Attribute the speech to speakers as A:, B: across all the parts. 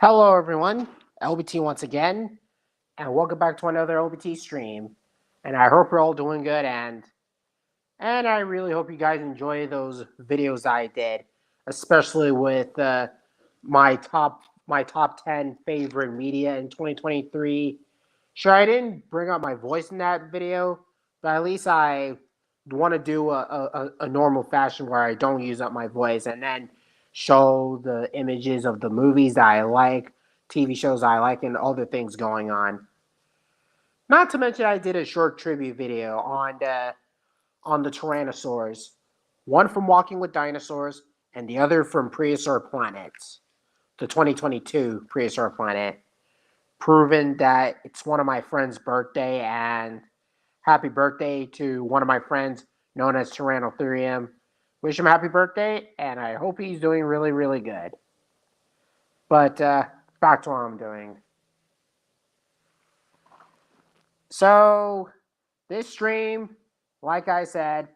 A: Hello, everyone. LBT once again, and welcome back to another LBT stream. And I hope you're all doing good, and I really hope you guys enjoy those videos I did, especially with my top 10 favorite media in 2023. Sure, I didn't bring up my voice in that video, but at least I want to do a normal fashion where I don't use up my voice and then show the images of the movies that I like, TV shows I like, and other things going on. Not to mention, I did a short tribute video on the Tyrannosaurs, one from Walking with Dinosaurs, and the other from Prehistoric Planet, the 2022 Prehistoric Planet, proving that it's one of my friend's birthday, and happy birthday to one of my friends known as Tyrannotherium. Wish him happy birthday, and I hope he's doing really, really good. But back to what I'm doing. So, this stream, like I said,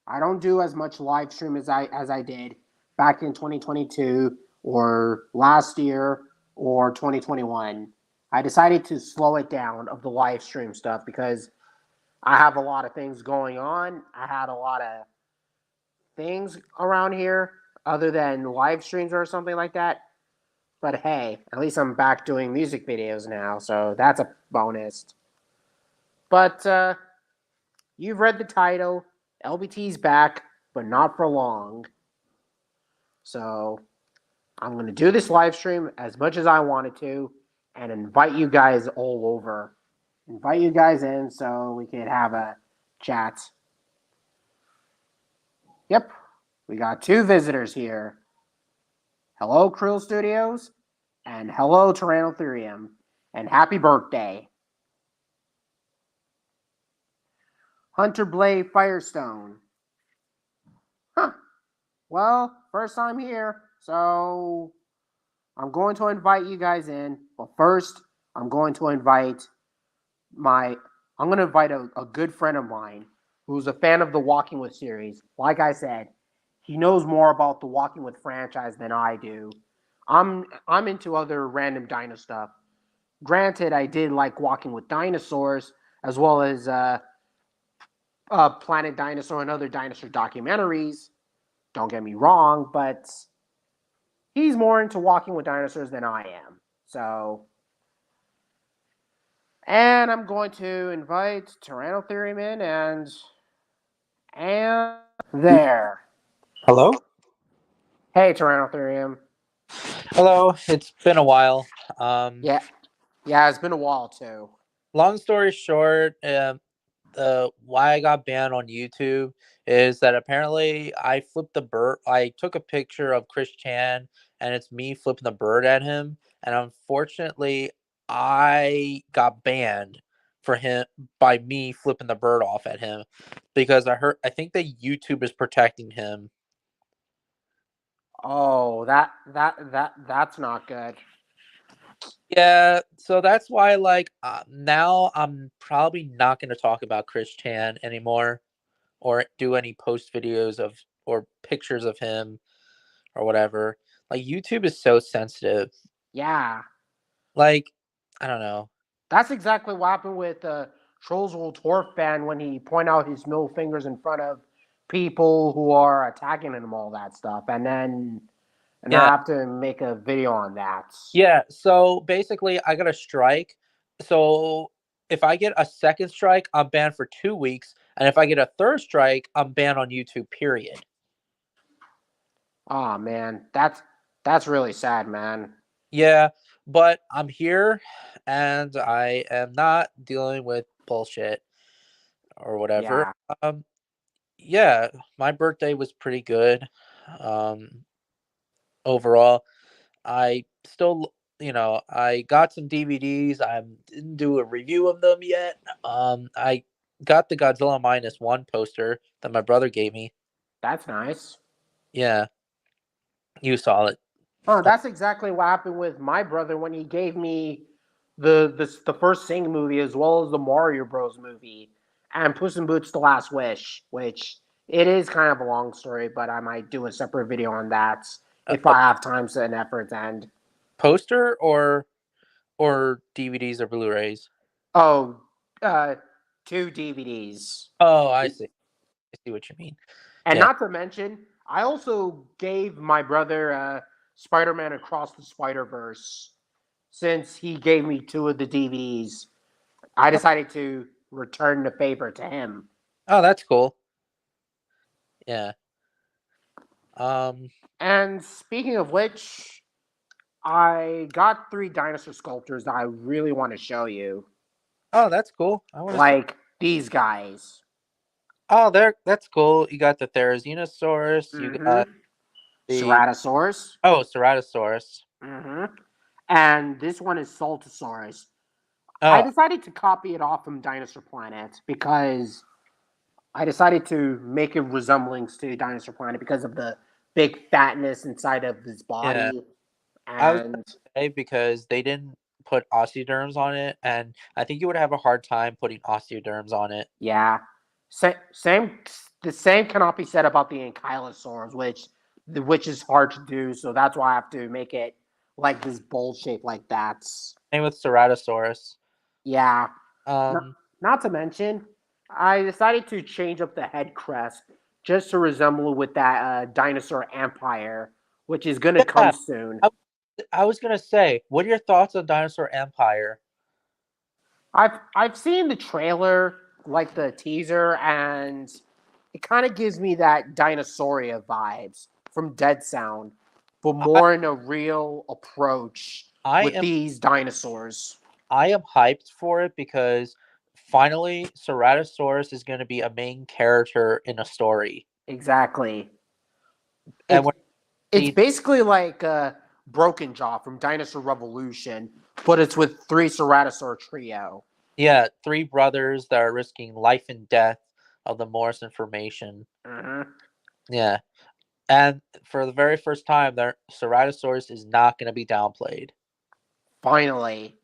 A: I don't do as much live stream as I did back in 2022 or last year or 2021. I decided to slow it down of the live stream stuff because I have a lot of things going on. I had a lot of things around here other than live streams or something like that. But hey, at least I'm back doing music videos now, so that's a bonus. But you've read the title. LBT's back, but not for long. So I'm going to do this live stream as much as I wanted to and invite you guys all over. Invite you guys in so we can have a chat. Yep, we got two visitors here. Hello, Krill Studios, and hello, Tyrannotherium, and happy birthday. Hunter Blade Firestone. Huh. Well, first time here, so I'm going to invite you guys in. But first, I'm going to invite a good friend of mine who's a fan of the Walking With series. Like I said, he knows more about the Walking With franchise than I do. I'm into other random dino stuff. Granted, I did like Walking with Dinosaurs as well as Planet Dinosaur and other dinosaur documentaries. Don't get me wrong, but he's more into Walking with Dinosaurs than I am. So, and I'm going to invite Tyrannotherium in, and there.
B: Hello?
A: Hey, Tyrannotherium.
B: Hello, it's been a while.
A: Yeah, yeah, it's been a while too.
B: Long story short, why I got banned on YouTube is that apparently I flipped the bird. I took a picture of Chris Chan, and it's me flipping the bird at him. And unfortunately, I got banned for him by me flipping the bird off at him because I think that YouTube is protecting him.
A: Oh, that's not good.
B: Yeah, so that's why, like, now I'm probably not going to talk about Chris Chan anymore or do any post videos of or pictures of him or whatever. Like, YouTube is so sensitive.
A: Yeah,
B: Like, I don't know.
A: that's exactly what happened with Trolls Will Torf ban when he pointed out his middle fingers in front of people who are attacking him, all that stuff, and I
B: Yeah.
A: have to make a video on that.
B: Yeah, so basically I got a strike. So if I get a second strike, I'm banned for 2 weeks, and if I get a third strike, I'm banned on YouTube, period.
A: Oh man, that's really sad, man.
B: Yeah, but I'm here and I am not dealing with bullshit or whatever.
A: Yeah,
B: Um yeah, my birthday was pretty good. Um Overall, I still I got some DVDs. I didn't do a review of them yet. I got the Godzilla -1 poster that my brother gave me.
A: that's nice.
B: Yeah, you saw it.
A: Oh, that's exactly what happened with my brother when he gave me the first Sing movie as well as the Mario Bros movie and Puss in Boots: The Last Wish, which it is kind of a long story, but I might do a separate video on that if
B: Oh,
A: I have time and effort. And
B: Poster or DVDs or Blu-rays?
A: Oh, uh, two DVDs.
B: Oh, I see. I see what you mean.
A: And
B: Yeah.
A: not to mention, I also gave my brother Spider-Man Across the Spider-Verse. Since he gave me two of the DVDs, I decided to return the favor to him.
B: Oh, that's cool. Yeah. Um.
A: And speaking of which, I got three dinosaur sculptures that I really want to show you.
B: Oh, that's cool. I want to see.
A: Like these guys.
B: Oh, that's cool. You got the Therizinosaurus. You
A: Mm-hmm.
B: got the
A: Ceratosaurus.
B: Ceratosaurus.
A: Mm-hmm. And this one is Saltosaurus. I
B: Oh,
A: decided to copy it off from Dinosaur Planet because I decided to make a resemblance to Dinosaur Planet because of the big fatness inside of his
B: yeah.
A: body.
B: I was
A: And
B: gonna say because they didn't put osteoderms on it, and I think you would have a hard time putting osteoderms on it.
A: yeah, same. The same cannot be said about the Ankylosaurs, which is hard to do. So that's why I have to make it like this bowl shape like that.
B: Same with Ceratosaurus.
A: Yeah. Not,
B: Um,
A: not to mention, I decided to change up the head crest just to resemble with that dinosaur empire, which is gonna come
B: yeah,
A: soon.
B: I, I was gonna say, what are your thoughts on Dinosaur Empire?
A: I've seen the trailer, like the teaser, and it kind of gives me that Dinosauria vibes from Dead Sound, but
B: I
A: more in a real approach
B: I
A: with
B: am
A: these dinosaurs.
B: I am hyped for it because finally Ceratosaurus is going to be a main character in a story.
A: Exactly.
B: And
A: It
B: when
A: it's
B: the
A: basically like Broken Jaw from Dinosaur Revolution, but it's with three Ceratosaur trio.
B: yeah, three brothers that are risking life and death of the Morrison formation.
A: Mhm.
B: Yeah. And for the very first time, their Ceratosaurus is not going to be downplayed.
A: Finally,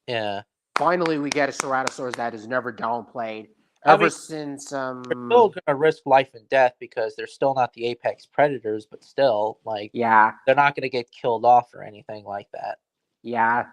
B: Yeah.
A: finally, we get a Ceratosaurus that is never downplayed.
B: I
A: Ever
B: mean,
A: since
B: they're still going to risk life and death because they're still not the apex predators, but still, like,
A: yeah,
B: they're not going to get killed off or anything like that.
A: yeah,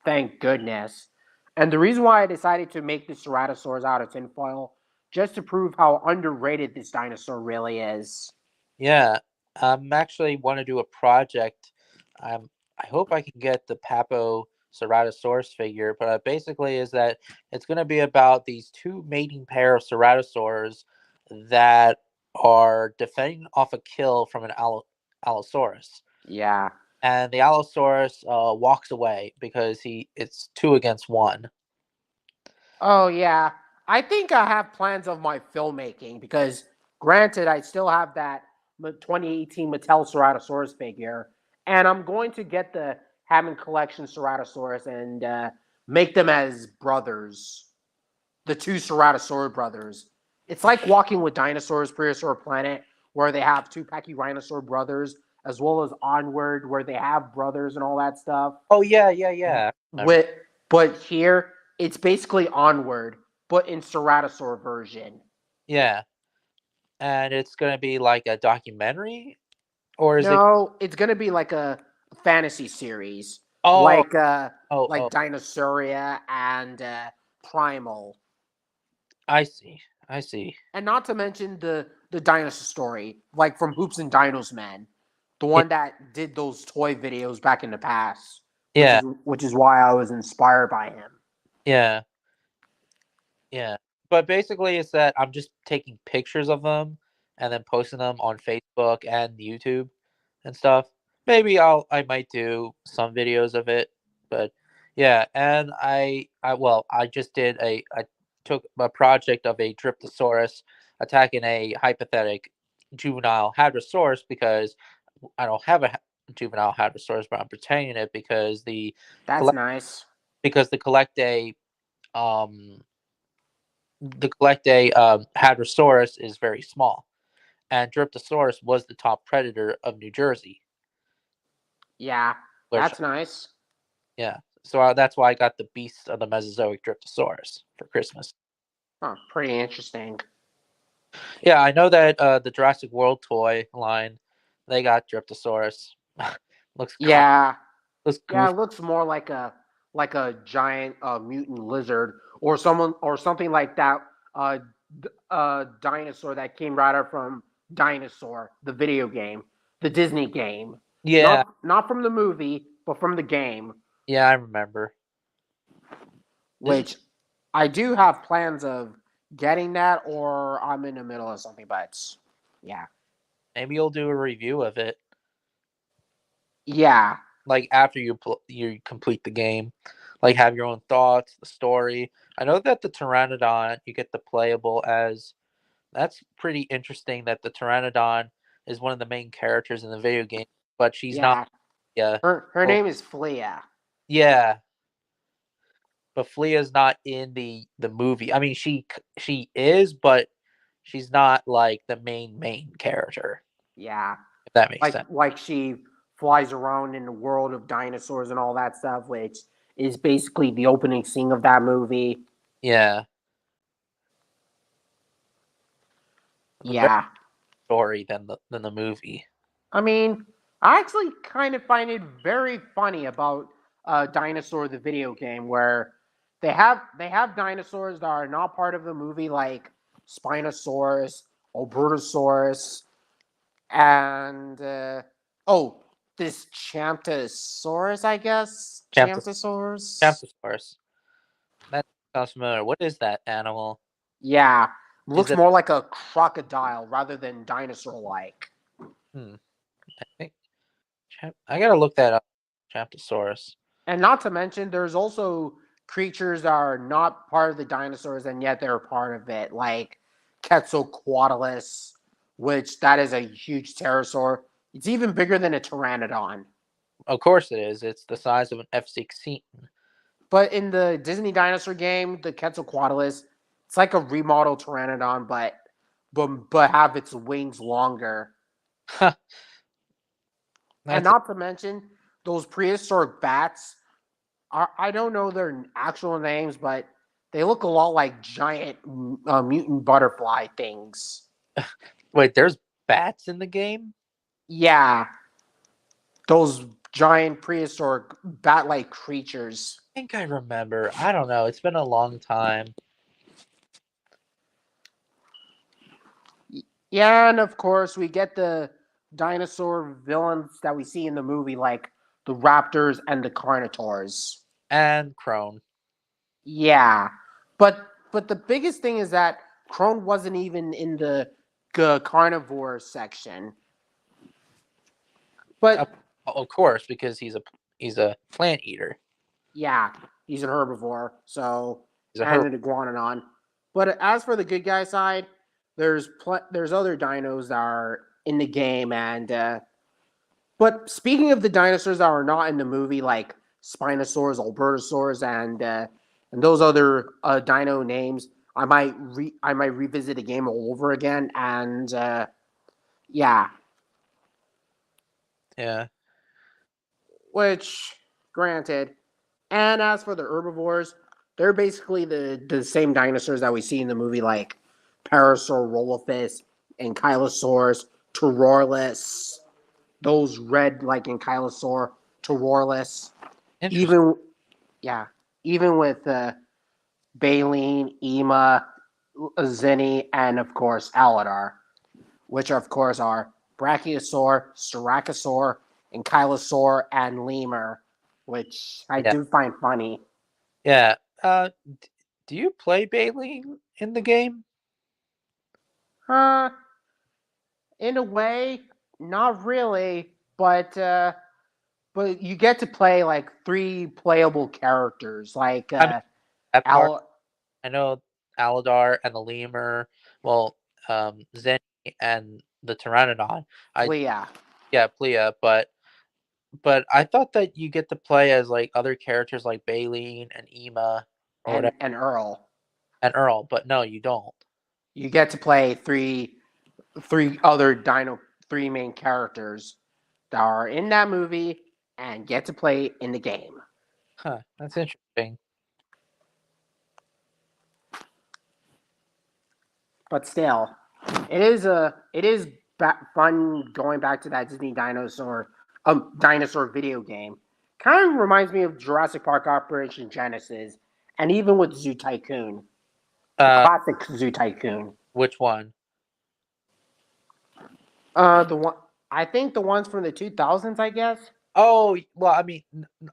A: thank goodness. And the reason why I decided to make the Ceratosaurus out of tinfoil, just to prove how underrated this dinosaur really is.
B: Yeah, I'm actually want to do a project. I'm I hope I can get the Papo Ceratosaurus figure, but basically is that it's going to be about these two mating pair of Ceratosaurs that are defending off a kill from an Allosaurus,
A: Yeah.
B: and the Allosaurus walks away because it's two against one.
A: Oh yeah, I think I have plans of my filmmaking because, granted, I still have that 2018 Mattel Ceratosaurus figure, and I'm going to get the Hammond Collection Ceratosaurus and make them as brothers, the two Ceratosaur brothers. It's like Walking with Dinosaurs, Prehistoric Planet, where they have two Pachyrhinosaur brothers, as well as Onward, where they have brothers and all that stuff.
B: Oh yeah, yeah, yeah.
A: With but here it's basically Onward, but in Ceratosaur version.
B: Yeah, and it's going to be like a documentary, or is it?
A: No, it's gonna be like a fantasy series,
B: Oh,
A: like
B: oh,
A: Dinosauria and Primal,
B: I see. I see.
A: and not to mention the dinosaur story, like from Hoops and Dinos Man, the
B: Yeah,
A: one that did those toy videos back in the past,
B: yeah,
A: which is why I was inspired by him.
B: yeah, yeah. But basically, it's that I'm just taking pictures of them and then posting them on Facebook and YouTube and stuff. Maybe I might do some videos of it, but yeah. And I just did I took a project of a Dryptosaurus attacking a hypothetic juvenile Hadrosaurus because I don't have a juvenile Hadrosaurus, but I'm pretending it because
A: That's
B: collect
A: nice.
B: because um the Collectae Hadrosaurus is very small, and Dryptosaurus was the top predator of New Jersey.
A: Yeah,
B: Which,
A: that's nice.
B: yeah, so that's why I got the Beast of the Mesozoic Dryptosaurus for Christmas.
A: Huh, pretty interesting.
B: Yeah, I know that the Jurassic World toy line, they got Dryptosaurus. looks kind
A: Yeah,
B: Looks
A: Yeah,
B: goofy.
A: it looks more like a giant mutant lizard or someone or something like that. Dinosaur that came right out from Dinosaur, the video game, the Disney game,
B: Yeah,
A: not from the movie, but from the game,
B: yeah, I remember. This
A: which I do have plans of getting that, or I'm in the middle of something. But yeah,
B: maybe you'll do a review of it,
A: yeah,
B: like after you complete the game, like have your own thoughts, the story. I know that the Pteranodon you get the playable as. That's pretty interesting that the Pteranodon is one of the main characters in the video game, but she's not.
A: yeah.
B: Yeah.
A: Her
B: Oh,
A: name is Flea.
B: yeah, but Flea's not in the movie. I mean, she is, but she's not like the main character.
A: Yeah,
B: If that makes sense.
A: like she flies around in the world of dinosaurs and all that stuff, which is basically the opening scene of that movie.
B: Yeah, a better
A: Yeah,
B: story than the movie.
A: I mean, I actually kind of find it very funny about Dinosaur the video game where they have dinosaurs that are not part of the movie like Spinosaurus, Albertosaurus, and oh, this Champtosaurus, I guess.
B: Champtos-
A: Champtosaurus.
B: Champtosaurus. That sounds familiar. What is that animal?
A: Yeah,
B: Is
A: looks
B: it?
A: more like a crocodile rather than dinosaur-like.
B: Hmm, I think I gotta look that up. Champtosaurus.
A: And not to mention, there's also creatures that are not part of the dinosaurs and yet they're part of it, like Quetzalcoatlus, which that is a huge pterosaur. It's even bigger than a pteranodon.
B: Of course it is. It's the size of an F-16.
A: But in the Disney dinosaur game, the Quetzalcoatlus, it's like a remodeled pteranodon, but have its wings longer. And
B: That's
A: not to mention, those prehistoric bats are, I don't know their actual names, but they look a lot like giant mutant butterfly things.
B: wait. There's bats in the game.
A: Yeah, those giant prehistoric bat-like creatures.
B: I think I remember. I don't know. It's been a long time.
A: Yeah, and of course we get the dinosaur villains that we see in the movie, like the raptors and the carnivores.
B: And Crone.
A: Yeah, but the biggest thing is that Crone wasn't even in the carnivore section.
B: Uh,
A: But
B: of course, because he's a plant eater.
A: yeah, he's an herbivore, so
B: He's a
A: and
B: herb.
A: an iguanodon. But as for the good guy side, there's other dinos that are in the game, and but speaking of the dinosaurs that are not in the movie, like Spinosaurs, Albertosaurs, and those other dino names, I might revisit the game all over again, and yeah,
B: Yeah.
A: which granted. And as for the herbivores, they're basically the same dinosaurs that we see in the movie, like Parasaurolophus, Ankylosaurus, Turorlis, those red like Ankylosaur, Turorlis.
B: Interesting.
A: Even yeah, even with Baleen, Ema, Zinni, and of course Aladar, which of course are Brachiosaur, Styracosaur, Ankylosaur, and Lemur, which I
B: Yeah.
A: do find funny.
B: Yeah. Do you play Baleen in the game?
A: Uh, in a way, not really, but you get to play like three playable characters, like
B: I mean, that part.
A: Al
B: I know Aladar and the lemur. Well, Zenny and the Pteranodon. I
A: Flea
B: Yeah, Plea, but I thought that you get to play as like other characters like Baleen and Ema or whatever
A: and Earl.
B: and Earl, but no, you don't.
A: You get to play three other three main characters that are in that movie and get to play in the game.
B: Huh, that's interesting.
A: But still, it is fun going back to that Disney dinosaur video game Kind of reminds me of Jurassic Park Operation Genesis, and even with Zoo Tycoon, the
B: Uh,
A: classic Zoo Tycoon.
B: which one?
A: The one I think the ones from the 2000s, I guess.
B: Oh, well, I mean,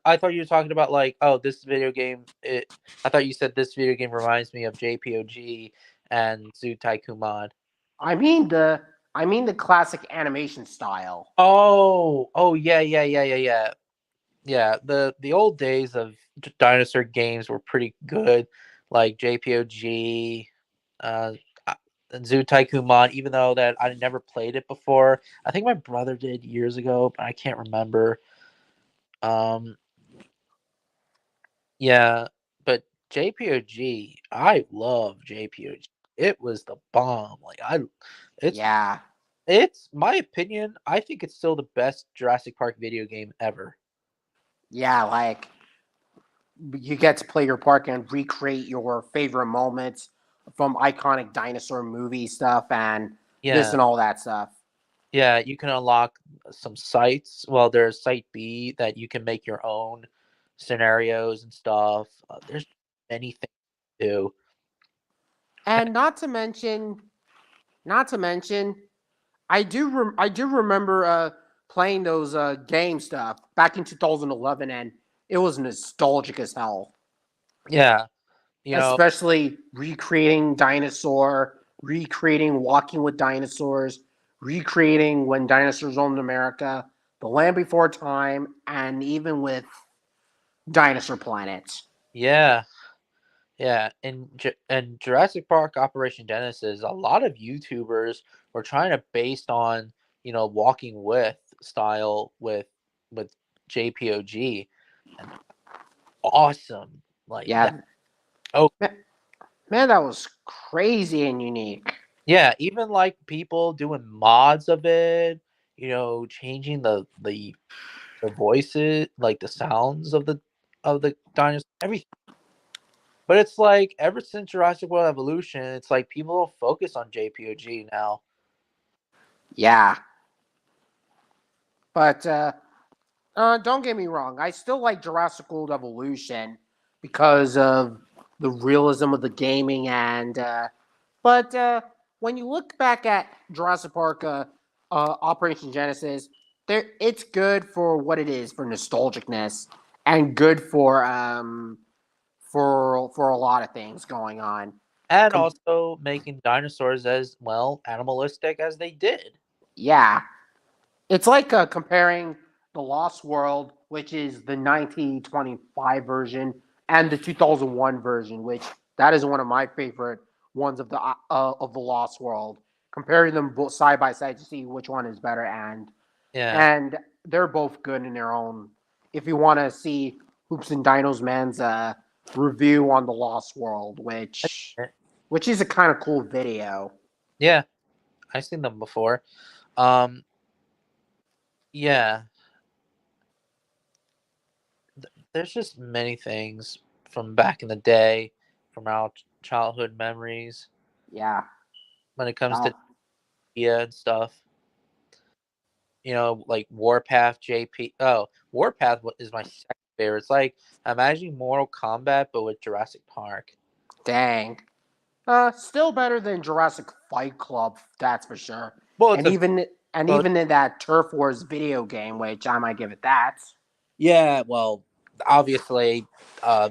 B: I thought you were talking about like, oh, this video game. I thought you said this video game reminds me of JPOG and Zoo Tycoon Mod.
A: I mean the I mean the classic animation style.
B: Oh, yeah, yeah, yeah, yeah, yeah. Yeah, the old days of dinosaur games were pretty good, like JPOG, uh, uh, Zoo Tycoon Mod. Even though that I never played it before, I think my brother did years ago, but I can't remember. Um, yeah, but JPOG, I love JPOG. It was the bomb. It's
A: Yeah,
B: it's my opinion. I think it's still the best Jurassic Park video game ever.
A: yeah, like you get to play your park and recreate your favorite moments from iconic dinosaur movie stuff and this
B: Yeah.
A: and all that stuff.
B: Yeah, you can unlock some sites. Well, there's Site B that you can make your own scenarios and stuff. There's many things to do.
A: And not to mention, I do remember playing those game stuff back in 2011, and it was nostalgic as hell.
B: Yeah, you know,
A: Especially recreating dinosaur, recreating walking with dinosaurs, recreating when dinosaurs owned America, the land before time, and even with Dinosaur Planet.
B: yeah, yeah. In Jurassic Park Operation Genesis, a lot of YouTubers were trying to based on Walking with style with JPOG, and awesome like that.
A: Yeah,
B: Oh,
A: man, that was crazy and unique.
B: yeah, even like people doing mods of it, changing the voices, like the sounds of the dinosaurs, everything. But it's like ever since Jurassic World Evolution, it's like people don't focus on JPOG now.
A: Yeah, but don't get me wrong. I still like Jurassic World Evolution because of the realism of the gaming and. But when you look back at Jurassic Park Operation Genesis, it's good for what it is for nostalgicness and good for a lot of things going on.
B: And
A: Com-
B: also making dinosaurs as well animalistic as they did.
A: yeah, it's like comparing the Lost World, which is the 1925 version, and the 2001 version, which that is one of my favorite ones of the Lost World. Comparing them both side by side to see which one is better,
B: Yeah.
A: and they're both good in their own. If you want to see Hoops and Dinos Man's review on the Lost World, which is a kind of cool video.
B: Yeah, I've seen them before. Um, yeah, there's just many things from back in the day, from our childhood memories
A: Yeah,
B: when it comes to
A: oh,
B: media and stuff. Like Warpath JP. Oh, Warpath is my second favorite. It's like imagine Mortal Kombat but with Jurassic Park.
A: dang. Still better than Jurassic Fight Club, that's for sure.
B: Well, it's
A: And
B: a well,
A: even in that Turf Wars video game, which I might give it that.
B: yeah. Well, obviously, uh,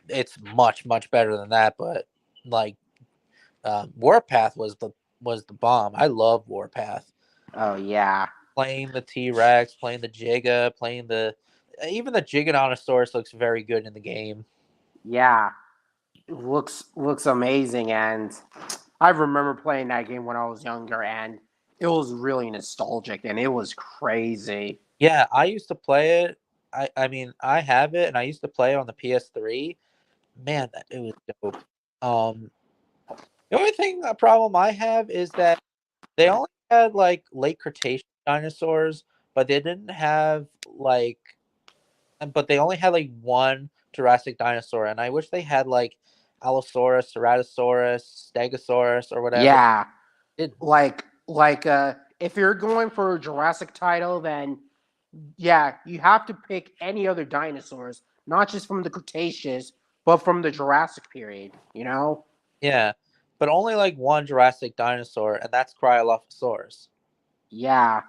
B: it's much better than that. But like, Warpath was the bomb. I love Warpath.
A: Oh yeah,
B: Playing the T Rex, playing the Giga, playing the even the Giganotosaurus looks very good in the game.
A: yeah. Looks amazing, and I remember playing that game when I was younger, and it was really nostalgic, and it was crazy.
B: Yeah, I used to play it. I mean, I have it, and I used to play it on the PS3. Man, it was dope. Um, the only thing a problem I have is that they only had like late Cretaceous dinosaurs, but they didn't have but they only had like one Jurassic dinosaur, and I wish they had like Allosaurus, Ceratosaurus, Stegosaurus, or whatever.
A: Yeah,
B: Didn't.
A: if you're going for a Jurassic title, then Yeah, you have to pick any other dinosaurs, not just from the Cretaceous, but from the Jurassic period, you know?
B: Yeah, but only like one Jurassic dinosaur, and that's Cryolophosaurus.
A: Yeah,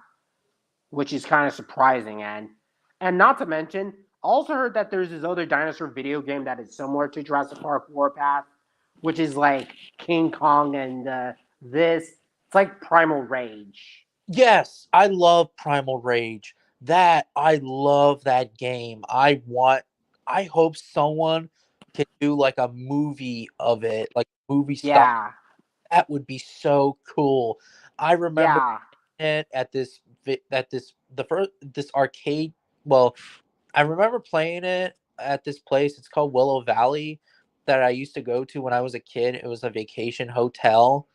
A: which is kind of surprising. And not to mention, I also heard that there's this other dinosaur video game that is similar to Jurassic Park Warpath, which is like King Kong and this. It's like Primal Rage.
B: Yes, I love Primal Rage. That I love that game. I hope someone can do like a movie of it, like movie style.
A: Yeah,
B: That would be so cool. I remember
A: yeah.
B: it at this arcade. Well, I remember playing it at this place. It's called Willow Valley that I used to go to when I was a kid. It was a vacation hotel,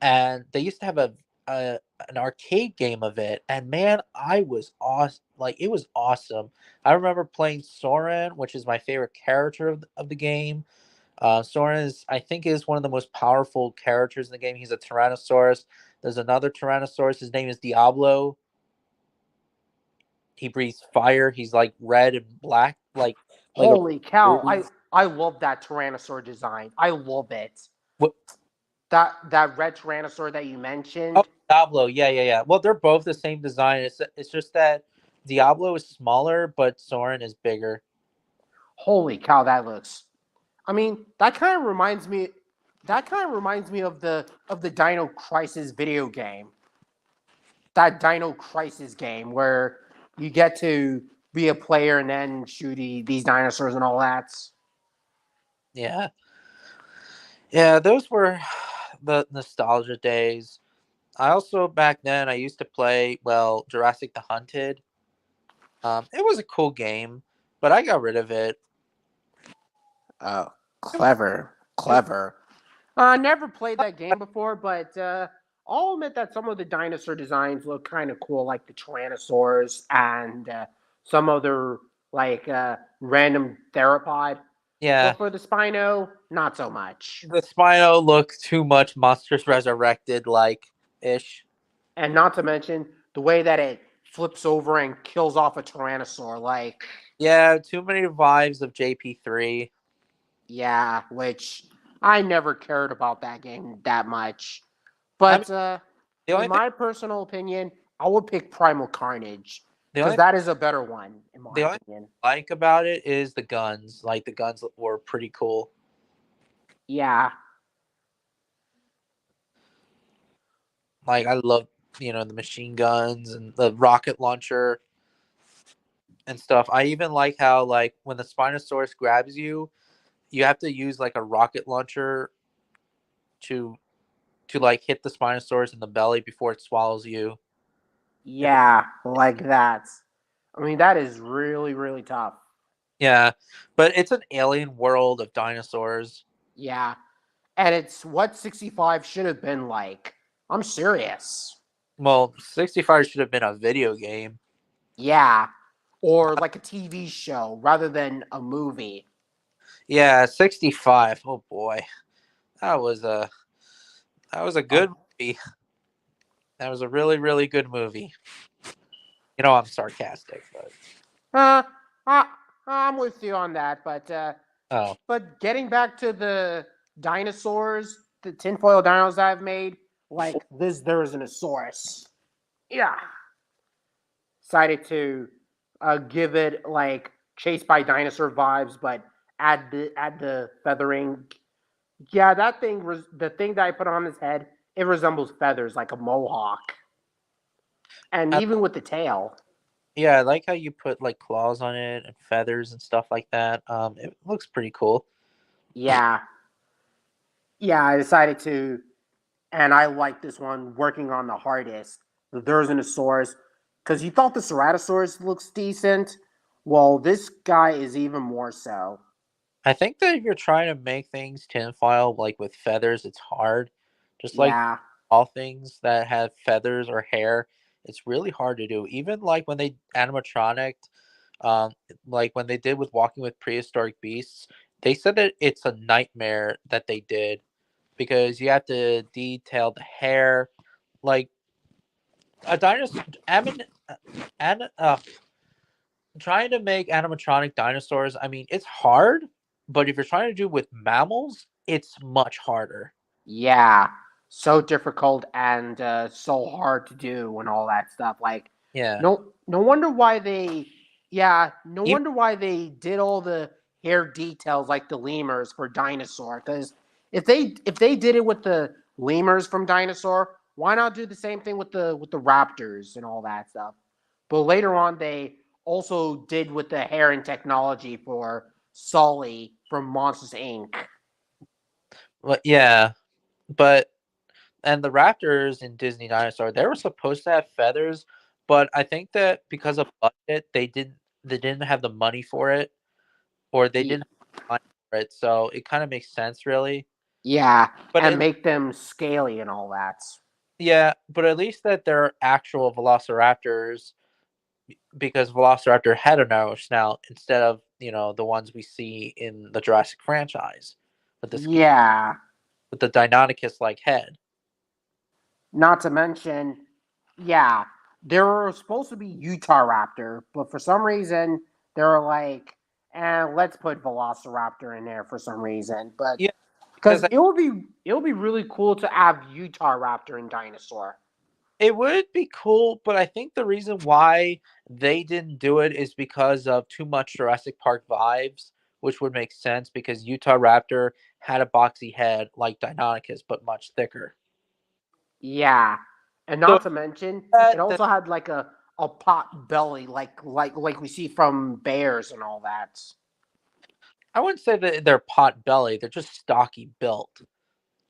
B: and they used to have a an arcade game of it. And man, I was awesome. Like it was awesome. I remember playing Soren, which is my favorite character of the game. Soren is, I think, is one of the most powerful characters in the game. He's a Tyrannosaurus. There's another Tyrannosaurus. His name is Diablo. He breathes fire. He's like red and black, like a
A: Holy cow!
B: rose.
A: I love that Tyrannosaur design. I love it.
B: What?
A: That red Tyrannosaur that you
B: Oh,
A: mentioned.
B: Diablo. Yeah, yeah, yeah. Well, they're both the same design. It's just that Diablo is smaller, but Soren is bigger.
A: Holy cow, that looks. I mean, that kind of reminds me. That kind of reminds me of the Dino Crisis video game. That Dino Crisis game where you get to be a player and then shoot these dinosaurs and all that.
B: Yeah, yeah. Those were the nostalgia days. I also back then I used to play Jurassic the Hunted. It was a cool game, but I got rid of it.
A: Oh,
B: It was,
A: clever,
B: it,
A: clever. I never played that game before, but I'll admit that some of the dinosaur designs look kind of cool, like the Tyrannosaurs and some other random theropod.
B: yeah,
A: But for the Spino, not so much.
B: the Spino looked too much Monsters Resurrected like ish.
A: And not to mention the way that it flips over and kills off a Tyrannosaur. Like,
B: Yeah, too many vibes of JP3.
A: yeah, which I never cared about that game that much.
B: I mean,
A: But
B: the
A: in
B: only thing
A: my personal opinion, I would pick Primal Carnage
B: the
A: because
B: only
A: that is a better one, in my
B: the only thing
A: opinion.
B: I like about it is the guns. Like the guns were pretty cool.
A: Yeah,
B: Like I love the machine guns and the rocket launcher and stuff. I even like how like when the Spinosaurus grabs you, you have to use like a rocket launcher to like hit the Spinosaurus in the belly before it swallows you. If it,
A: yeah, like that. I mean, that is really, really tough.
B: yeah, but it's an alien world of dinosaurs.
A: Yeah, and it's what 65 should have been like. I'm serious.
B: Well, 65 should have been a video game.
A: Yeah, or like a TV show rather than a movie.
B: Yeah, 65. Oh boy. That was a that was a
A: Uh,
B: good movie. That was a really really good movie. I'm sarcastic, but
A: uh, uh, I'm with you on that,
B: oh,
A: but getting back to the dinosaurs, the tinfoil dinos I've made, like this, there is an Asaurus. Yeah, decided to give it like chased by dinosaur vibes, but add the feathering. Yeah, that thing was the thing that I put on his head. It resembles feathers, like a mohawk, and
B: I,
A: even with the tail.
B: yeah, I like how you put like claws on it and feathers and stuff like that. It looks pretty cool.
A: Yeah, yeah. I decided to, and I like this one working on the hardest. The Therizinosaurus, because you thought the Ceratosaurus looks decent. Well, this guy is even more so.
B: I think that if you're trying to make things tinfoil like with feathers, it's hard. Just like
A: Yeah,
B: all things that have feathers or hair, it's really hard to do. Even like when they animatronic, um, like when they did with Walking with Prehistoric Beasts, they said that it's a nightmare that they did because you have to detail the hair. Like a dinosaur, and trying to make animatronic dinosaurs, I mean, it's hard, but if you're trying to do with mammals, it's much harder.
A: Yeah, so difficult and so hard to do and all that stuff. Like,
B: Yeah.
A: no wonder why they, yeah, no
B: Even
A: wonder why they did all the hair details like the lemurs for dinosaur. Because if they did it with the lemurs from dinosaur, why not do the same thing with the raptors and all that stuff? But later on, they also did with the hair and technology for Sully from Monsters Inc.
B: but yeah, but and the raptors in Disney Dinosaur, they were supposed to have feathers, but I think that because of budget, they didn't have the money for it, or they didn't have money for it, so it kind of makes sense, really.
A: Yeah,
B: But
A: and
B: it,
A: make them scaly and all that.
B: yeah, but at least that they're actual velociraptors because Velociraptor had a narrow snout instead of the ones we see in the Jurassic franchise with the skin
A: Yeah,
B: with the Deinonychus like head.
A: not to mention, yeah, they were supposed to be Utah Raptor, but for some reason they were like, let's put Velociraptor in there for some reason. But
B: Yeah,
A: because
B: because
A: it would be really cool to have Utah Raptor and dinosaur.
B: it would be cool, but I think the reason why they didn't do it is because of too much Jurassic Park vibes, which would make sense because Utah Raptor had a boxy head like Deinonychus, but much thicker.
A: Yeah, and
B: So
A: not to mention it
B: that
A: also had like a pot belly, like we see from bears and all that.
B: I wouldn't say that they're pot belly; they're just stocky built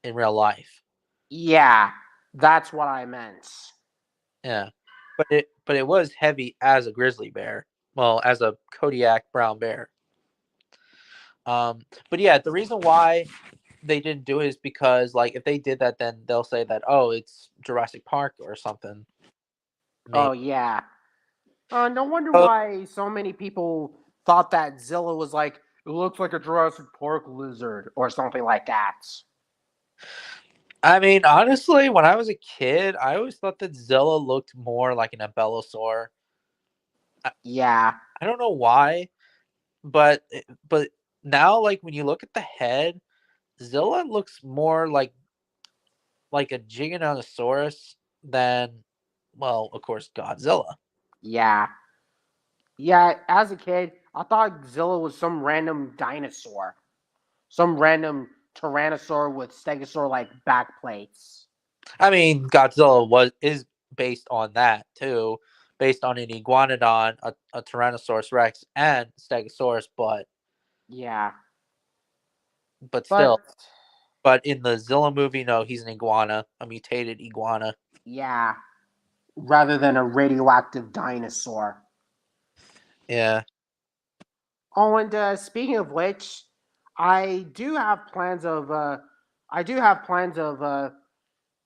B: in real life.
A: Yeah, that's what I meant.
B: Yeah, but it was heavy as a grizzly bear. Well, as a Kodiak brown bear. Um, but yeah, the reason why they didn't do it is because like if they did that, then they'll say that oh, it's Jurassic Park or something.
A: Oh
B: Maybe.
A: yeah. No wonder
B: Oh,
A: why so many people thought that Zilla was like it looks like a Jurassic Park lizard or something like that.
B: I mean, honestly, when I was a kid, I always thought that Zilla looked more like an Abelisaur. I,
A: Yeah,
B: I don't know why, but now like when you look at the head, Zilla looks more like a Giganotosaurus than, well, of course, Godzilla.
A: yeah, yeah. As a kid, I thought Zilla was some random dinosaur, some random Tyrannosaur with Stegosaur like back plates.
B: I mean, Godzilla is based on that too, based on an iguanodon, a Tyrannosaurus Rex, and Stegosaurus,
A: Yeah,
B: but
A: but
B: still, but in the Zilla movie, no, he's an iguana, a mutated iguana.
A: yeah, rather than a radioactive dinosaur.
B: Yeah,
A: Oh, and speaking of which, I do have plans of I do have plans of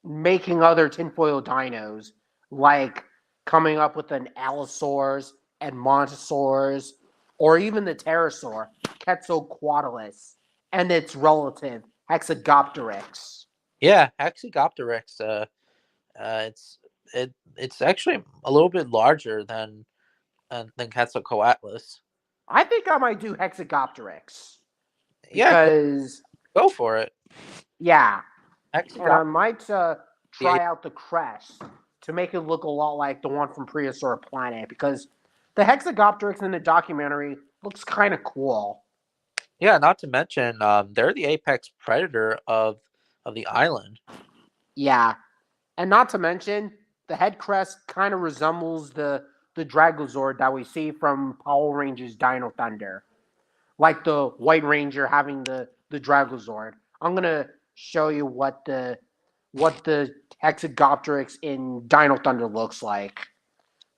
A: making other tinfoil dinos, like coming up with an Allosaurus and Montosaurus, or even the pterosaur, Quetzalcoatlus, and its relative, Hexagopteryx.
B: yeah, Hexagopteryx. It's it's actually a little bit larger than Quetzalcoatlus.
A: I think I might do Hexagopteryx
B: Yeah,
A: because,
B: go for it.
A: yeah, and I
B: Hexagopteryx.
A: might try out the crest to make it look a lot like the one from Prehistoric Planet because the Hexagopteryx in the documentary looks kind of cool.
B: Yeah, not to mention, they're the apex predator of the island.
A: Yeah, and not to mention the head crest kind of resembles the Dragozord that we see from Power Rangers Dino Thunder, like the White Ranger having the Dragozord. I'm gonna show you what the Hexagopteryx in Dino Thunder looks like.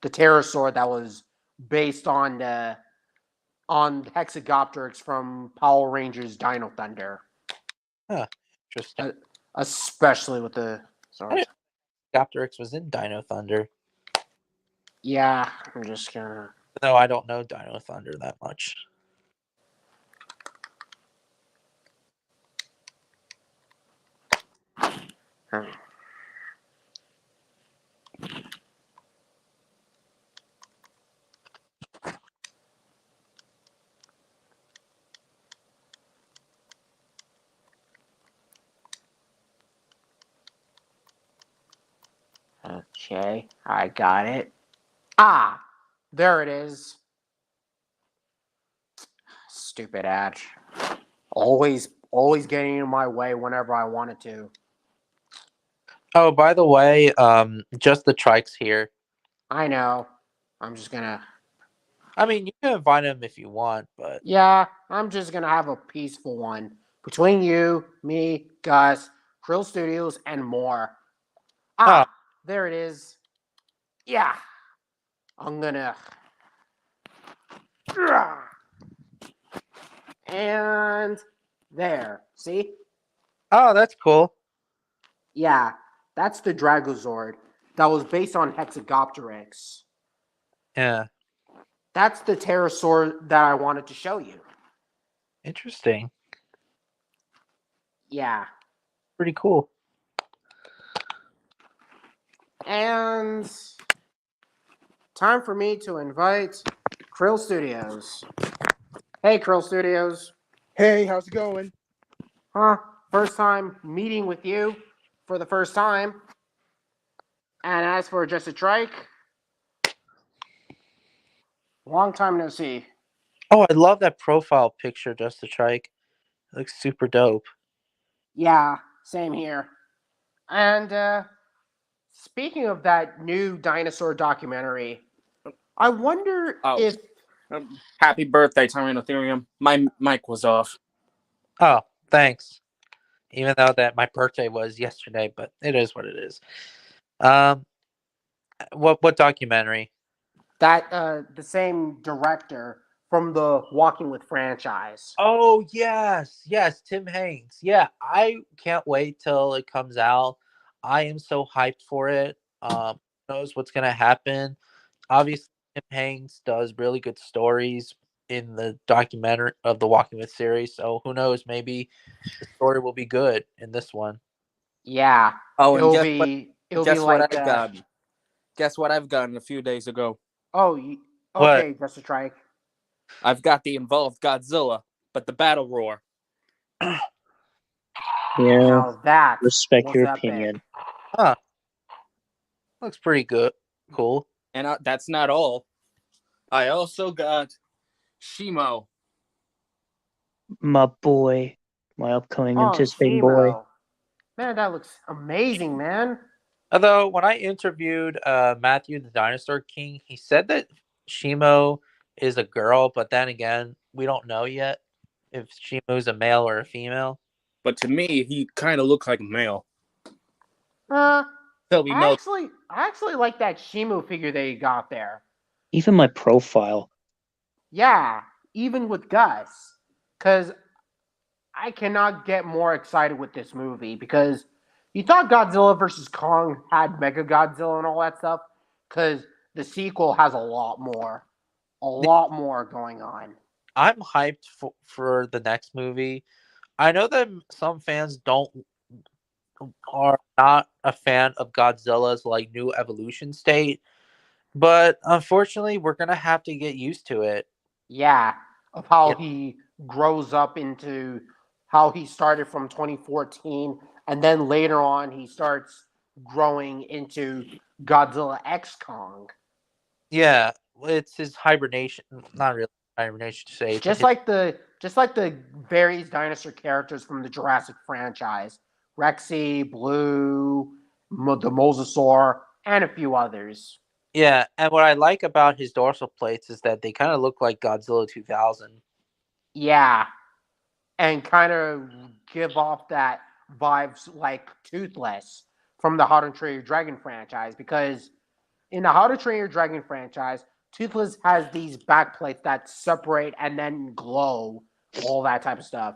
A: The pterosaur that was based on Hexagopteryx from Power Rangers Dino Thunder,
B: Huh, interesting.
A: uh, especially with the
B: I
A: sorry.
B: didn't know Hexagopteryx was in Dino Thunder.
A: Yeah, I'm just gonna.
B: No, I don't know Dino Thunder that much.
A: Okay, I got it. Ah, there it is. Stupid ad. Always getting in my way whenever I wanted to.
B: Oh, by the way, just the trike's here.
A: I know. I'm just gonna.
B: I mean, you can invite him if you want, but
A: Yeah, I'm just gonna have a peaceful one between you, me, Gus, Krill Studios, and more.
B: oh,
A: Ah, there it is. Yeah, I'm gonna. And there. See?
B: oh, that's cool.
A: Yeah, that's the Dragozord that was based on Hexagopteryx.
B: Yeah,
A: That's the pterosaur that I wanted to show you.
B: interesting.
A: Yeah.
B: Pretty cool.
A: And time for me to invite Krill Studios. Hey, Krill Studios.
C: Hey, how's it going?
A: Huh? First time meeting with you for the first time. And as for Just a Trike, long time no see.
B: Oh, I love that profile picture, just the trike. It looks super dope.
A: Yeah, same here. And speaking of that new dinosaur documentary, I wonder
C: Oh,
A: if.
C: happy birthday, Tyrannotherium. My mic was off.
B: Oh, thanks. Even though that my birthday was yesterday, but it is what it is. Um, what documentary?
A: That the same director from the Walking with franchise.
B: Oh yes, yes, Tim Hanks. Yeah, I can't wait till it comes out. I am so hyped for it. Who knows what's gonna happen? Obviously, Tim Hanks does really good stories in the documentary of the Walking with series. So who knows? Maybe the story will be good in this one.
A: Yeah,
C: Oh, and
A: it'll
C: guess what?
A: be it'll be
C: Guess what
A: like
C: I've gotten? Guess what I've gotten a few days ago?
A: oh
B: What?
A: okay, Just a Trike.
C: I've got the involved Godzilla, but the battle roar.
D: Yeah,
A: Now that
D: respect
A: was
D: your
A: epic.
D: opinion.
B: Huh? Looks pretty good. Cool.
C: And that's not all. I also got Shimo.
D: My boy, my upcoming
A: Oh,
D: anticipating boy.
A: Shimo. Man, that looks amazing, man.
B: Although when I interviewed Matthew the Dinosaur King, he said that Shimo is a girl, but then again, we don't know yet if Shimo's a male or a female.
C: But to me, he kind of looked like a male.
A: Uh,
C: Till we know.
A: I actually like that Shimo figure that you got there.
D: Even my profile.
A: Yeah, even with Gus, because I cannot get more excited with this movie because you thought Godzilla versus Kong had Mega Godzilla and all that stuff, because the sequel has a lot more going on.
B: I'm hyped for the next movie. I know that some fans don't are not a fan of Godzilla's like new evolution state, but unfortunately, we're gonna have to get used to it.
A: Yeah, of how
B: Yeah,
A: he grows up into how he started from 2014, and then later on he starts growing into Godzilla X Kong.
B: yeah, it's his hibernation, not really hibernation stage.
A: Just like the various dinosaur characters from the Jurassic franchise, Rexy, Blue, the Mosasaur, and a few others.
B: Yeah, and what I like about his dorsal plates is that they kind of look like Godzilla 2000.
A: Yeah, and kind of give off that vibes like Toothless from the How to Train Your Dragon franchise, because in the How to Train Your Dragon franchise, Toothless has these back plates that separate and then glow, all that type of stuff,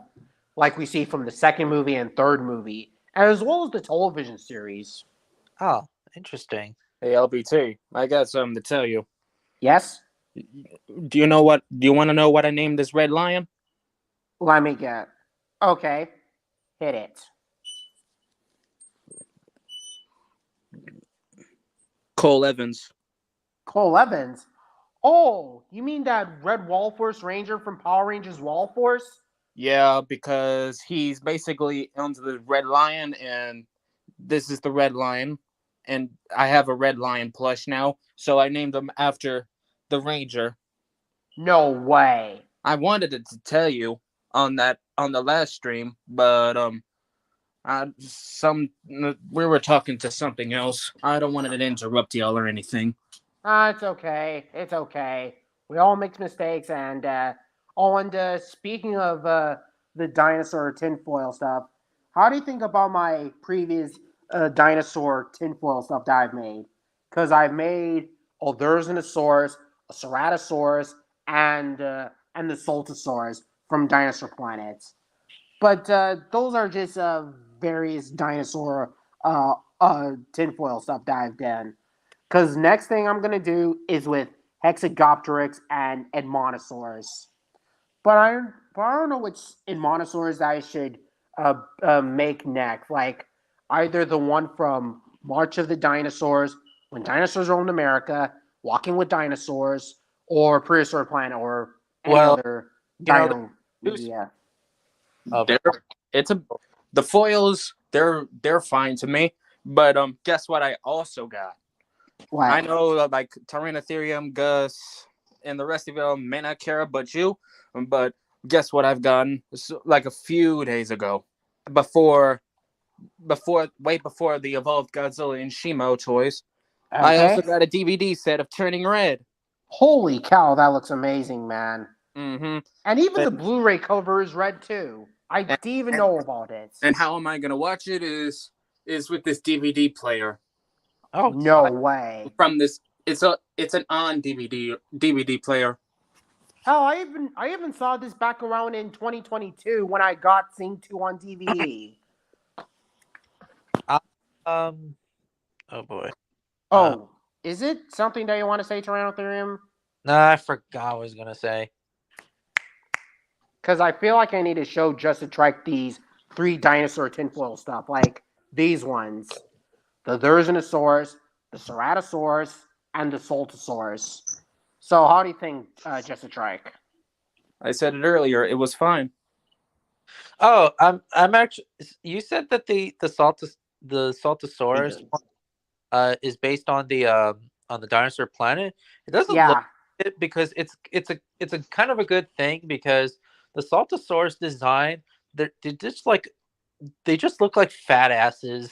A: like we see from the second movie and third movie, as well as the television series.
B: Oh, interesting.
C: Hey, LBT, I got something to tell you.
A: Yes?
C: Do you know what? Do you want to know what I named this red lion?
A: Let me get. Okay, hit it.
C: Cole Evans.
A: Cole Evans. Oh, you mean that Red Wall Force Ranger from Power Rangers Wall Force?
C: Yeah, because he's basically onto the red lion, and this is the red lion. and I have a red lion plush now, so I named him after the ranger.
A: No way.
C: I wanted to tell you on the last stream, but we were talking to something else. I don't want to interrupt y'all or anything.
A: It's okay. It's okay. We all make mistakes, and speaking of the dinosaur tinfoil stuff, how do you think about my previous dinosaur tinfoil stuff that I've made? Because I've made a Therizinosaurus, a Ceratosaurus, and the Saltosaurus from Dinosaur Planets. But those are just various dinosaur tinfoil stuff that I've done. Because next thing I'm gonna do is with Hexagopteryx and Edmontosaurus. But I don't know which Edmontosaurus I should make next. Like either the one from March of the Dinosaurs, when dinosaurs roamed America, Walking with Dinosaurs, or Prehistoric Planet, or any
B: Well,
A: other
B: you know,
A: dino media.
C: They're, it's a the foils. They're fine to me. But guess what? I also got.
A: What?
C: I know like Tyrannotherium, Gus, and the rest of them may not care about you, but guess what I've gotten like a few days ago, before way before the evolved Godzilla and Shimo toys. I
A: Okay.
C: also got a DVD set of Turning Red.
A: Holy cow, that looks amazing, man.
C: Mm-hmm.
A: And even the Blu-ray cover is red too. I didn't even know about it.
C: And how am I gonna watch it is with this DVD player.
B: Oh
A: No way.
C: From this, it's an on DVD player.
A: Hell, I even saw this back around in 2022 when I got Sing 2 on DVD.
B: Oh boy.
A: Oh, is it something that you want to say, Tyrannotherium?
B: Nah, I forgot what I was gonna say.
A: Because I feel like I need to show just to track these 3 dinosaur tinfoil stuff, like these ones. The Therizinosaurus, the Ceratosaurus, and the Saltosaurus. So how do you think, just a trike?
C: I said it earlier. It was fine.
B: Oh, I'm actually. You said that the Saltosaurus is based on the dinosaur planet. It doesn't look
A: Yeah.
B: like it because it's a kind of a good thing because the Saltosaurus design they just look like fat asses.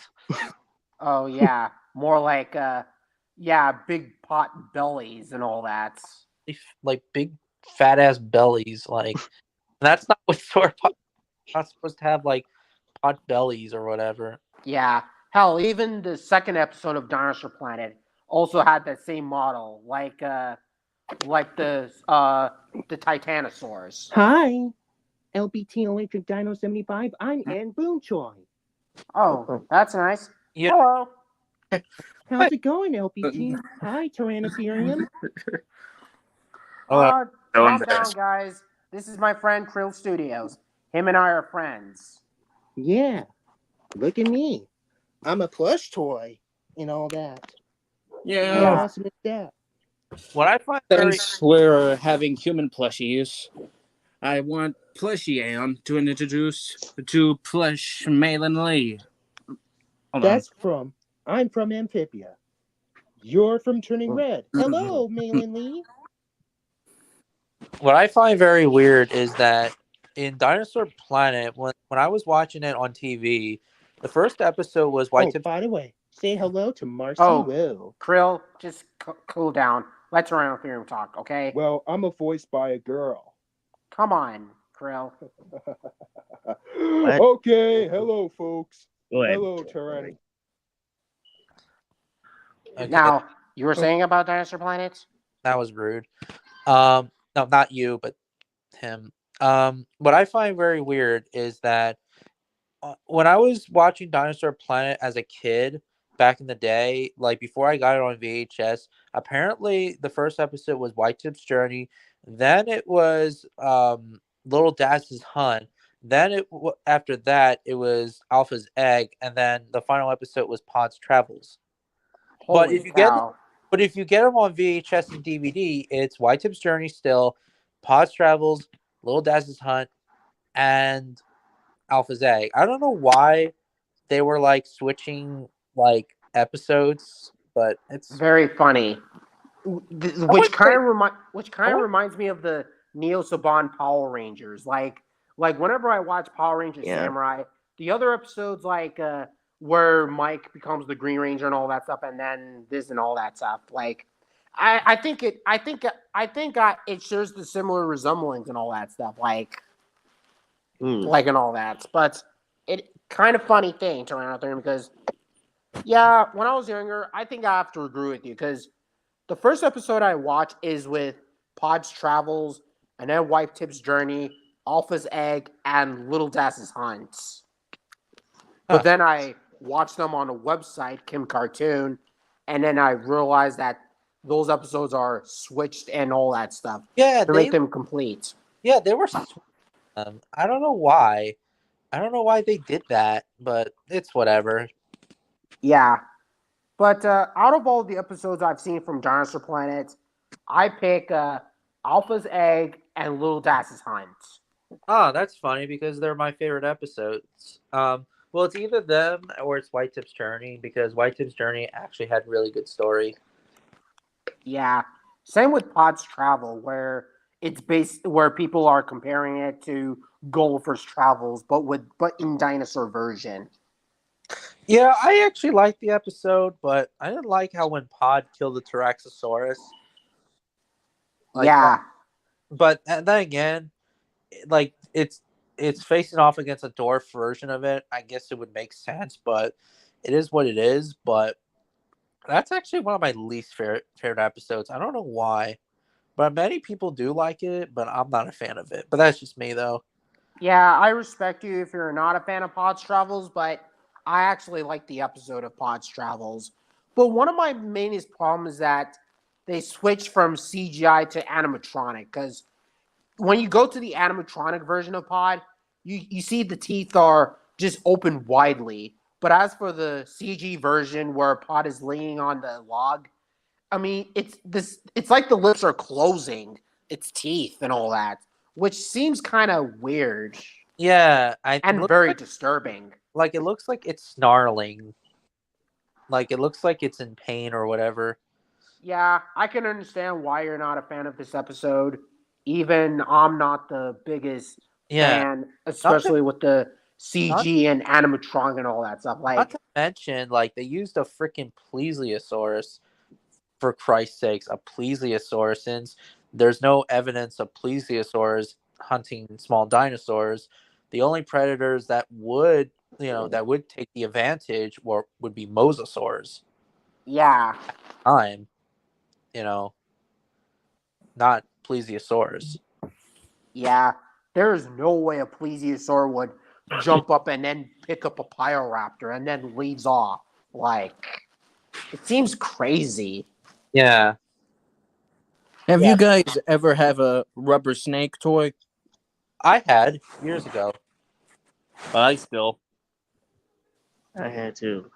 A: Oh yeah, more like big pot bellies and all that.
B: Like big fat ass bellies. Like that's not what not supposed to have like pot bellies or whatever.
A: Yeah, hell, even the second episode of Dinosaur Planet also had that same model, like the Titanosaurs.
E: Hi, LBT Electric Dino 75. I'm Ann Boone Choi.
A: Oh, that's nice.
B: Yeah.
A: Hello.
E: How's it going, LBT? Hi, Tyrannotherium.
A: Calm down,
C: embarrassed.
A: guys. This is my friend Krill Studios. Him and I are friends.
E: Yeah, look at me. I'm a plush toy and all that. How
C: Yeah.
E: awesome is that?
B: What I find very
C: Since we're having human plushies, I want Plushy Aeon to introduce to Plush Malin Lee. Hold on.
E: I'm from Amphibia. You're from Turning Red. Hello, Malin Lee.
B: what I find very weird is that in Dinosaur Planet, when I was watching it on TV, the first episode was White
E: Oh,
B: Tip.
E: by the way, say hello to Marcy
A: Oh.
E: Wu.
A: Krill, just cool down. Let Tyrannotherium talk, okay?
E: Well, I'm voiced by a girl.
A: Come on, Krill.
E: Okay, hello, folks.
D: Go ahead.
E: Hello, Tyranny.
B: Okay,
A: Now, you were saying about Dinosaur Planet?
B: that was rude. No, not you, but him. What I find very weird is that when I was watching Dinosaur Planet as a kid back in the day, like before I got it on VHS, apparently the first episode was White Tip's Journey. Then it was Little Daz's Hunt. Then after that it was Alpha's Egg, and then the final episode was Pod's Travels. But
A: Holy
B: if you get
A: cow.
B: But if you get them on VHS and DVD, it's White Tip's Journey still, Pod's Travels, Little Daz's Hunt, and Alpha's Egg. I don't know why they were like switching like episodes, but it's
A: Very funny. Which
B: wouldn't say-
A: which
B: I
A: kind of
B: wouldn't-
A: reminds me of the Neo Saban Power Rangers. Like whenever I watch Power Rangers
E: Yeah.
A: Samurai, the other episodes where Mike becomes the Green Ranger and all that stuff, and then this and all that stuff. Like I think it shares the similar resemblance and all that stuff. Like and all that, but it kind of funny thing to run out there because yeah, when I was younger, I think I have to agree with you because the first episode I watched is with Pod's Travels, and then Wife Tip's Journey, Alpha's Egg, and Little Das's Hunts. But
B: Huh.
A: then I watched them on a website, Kim Cartoon, and then I realized that those episodes are switched and all that stuff
B: yeah,
A: to make them complete.
B: they were. I don't know why. I don't know why they did that, but it's whatever.
A: Yeah. But out of all the episodes I've seen from Dinosaur Planet, I pick Alpha's Egg and Little Das's Hunt.
B: Oh, that's funny because they're my favorite episodes. Well, it's either them or it's White Tip's Journey because White Tip's Journey actually had really good story.
A: Yeah. Same with Pod's Travel, where it's based where people are comparing it to Gulliver's Travels, but in dinosaur version.
B: Yeah, I actually liked the episode, but I didn't like how when Pod killed the Tyrannosaurus. Like,
A: Yeah.
B: but then again, like it's facing off against a dwarf version of it. I guess it would make sense, but it is what it is. But that's actually one of my least favorite episodes. I don't know why, but many people do like it, but I'm not a fan of it. But that's just me, though.
A: Yeah, I respect you if you're not a fan of Pod's Travels, but I actually like the episode of Pod's Travels. But one of my mainest problems is that they switched from CGI to animatronic because when you go to the animatronic version of Pod, you see the teeth are just open widely. But as for the CG version where Pod is leaning on the log, I mean it's like the lips are closing, its teeth and all that, which seems kind of weird
B: Yeah,
A: and very disturbing.
B: like it looks like it's snarling. Like it looks like it's in pain or whatever.
A: Yeah, I can understand why you're not a fan of this episode. Even I'm not the biggest
B: Yeah,
A: fan, especially with the
B: not,
A: CG and animatronic and all that stuff.
B: not
A: Like,
B: to mention, like they used a freaking plesiosaurus for Christ's sakes, a plesiosaur. Since there's no evidence of plesiosaurs hunting small dinosaurs, the only predators that would take the advantage would be mosasaurs.
A: yeah,
B: Time, you know, not plesiosaurs.
A: yeah, there is no way a plesiosaur would jump up and then pick up a Pyroraptor and then leaves off. Like, it seems crazy.
B: Yeah,
C: Have
B: Yeah.
C: you guys ever have a rubber snake toy?
B: I had years ago.
C: I still.
E: I had to.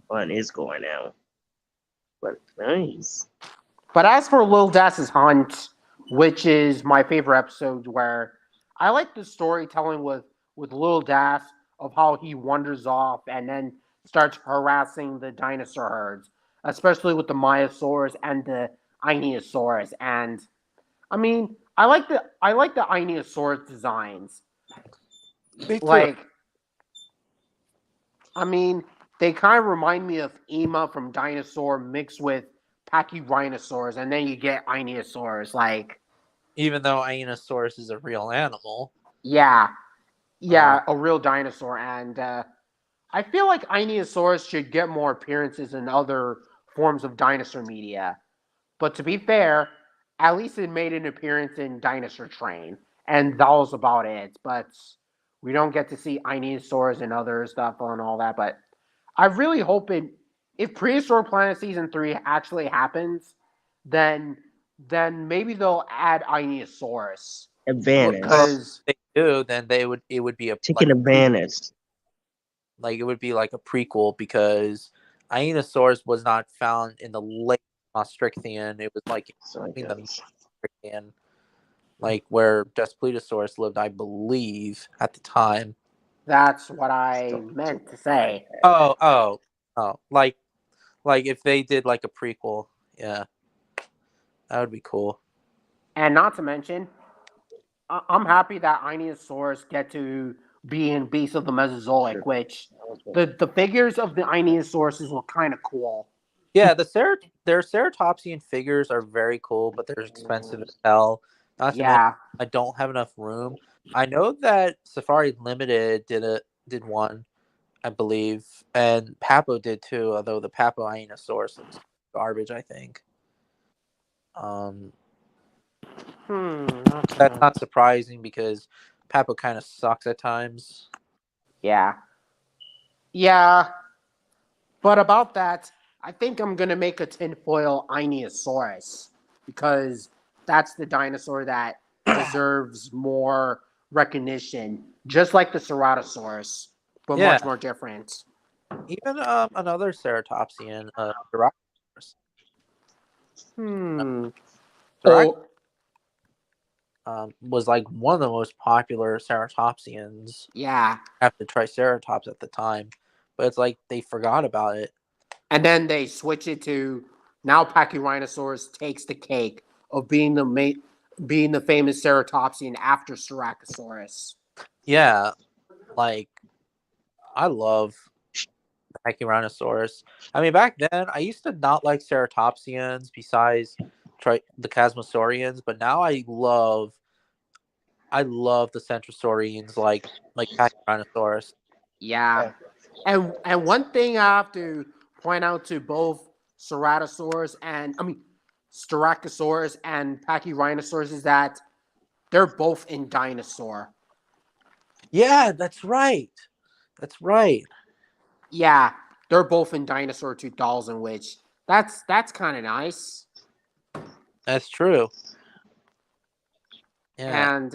E: One is going out. But nice.
A: But as for Lil Das's Hunt, which is my favorite episode, where I like the storytelling with Lil Das of how he wanders off and then starts harassing the dinosaur herds, especially with the Myosaurus and the Ionosaurus. And I mean, I like the Ionosaurus designs. Like, I mean, they kind of remind me of Ema from Dinosaur mixed with Pachyrhinosaurus, and then you get Ionosaurus. Like,
B: Even though Ionosaurus is a real animal.
A: yeah, a real dinosaur. And I feel like Ionosaurus should get more appearances in other forms of dinosaur media. But to be fair, at least it made an appearance in Dinosaur Train, and that was about it. But we don't get to see Ionosaurus and other stuff and all that. But I really hope if Prehistoric Planet Season 3 actually happens, then maybe they'll add Ionosaurus.
E: Advantage.
A: Because
B: If they do, then it would be
E: Taking advantage.
B: like it would be like a prequel because Ionosaurus was not found in the late Maastrichtian. It was like
E: So I
B: in the
E: guess.
B: Maastrichtian, like where Daspletosaurus lived, I believe, at the time.
A: that's what I meant to say.
B: Oh, Oh, like if they did like a prequel, yeah, that would be cool.
A: And not to mention, I'm happy that Ionosaurus get to be in Beast of the Mesozoic, which the figures of the Ionosauruses look kind of cool.
B: Yeah, their ceratopsian figures are very cool, but they're expensive as hell. Not to mention,
A: Yeah,
B: I don't have enough room. I know that Safari Limited did one, I believe, and Papo did too. Although the Papo Ionosaurus looks garbage, I think. Um, that's
A: okay.
B: not surprising because Papo kind of sucks at times.
A: Yeah. Yeah. But about that, I think I'm gonna make a tinfoil Ionosaurus because that's the dinosaur that deserves more recognition, just like the Ceratosaurus, but
B: Yeah,
A: much more different.
B: even another ceratopsian, Jurassic.
A: Hmm.
B: Jurassic
A: Oh,
B: was like one of the most popular ceratopsians
A: yeah.
B: after Triceratops at the time, but it's like they forgot about it.
A: And then they switch it to now Pachyrhinosaurus takes the cake of being being the famous ceratopsian after Styracosaurus.
B: Yeah, like I love Pachyrhinosaurus. I mean, back then I used to not like ceratopsians besides the Chasmosaurians, but now I love the Centrosaurians like Pachyrhinosaurus.
A: Yeah. And one thing I have to point out to both Ceratosaurus and Styracosaurus and Pachyrhinosaurus is that they're both in dinosaur.
B: Yeah, that's right. That's right.
A: Yeah, they're both in Dinosaur 2000, which that's kind of nice.
B: That's true. Yeah,
A: And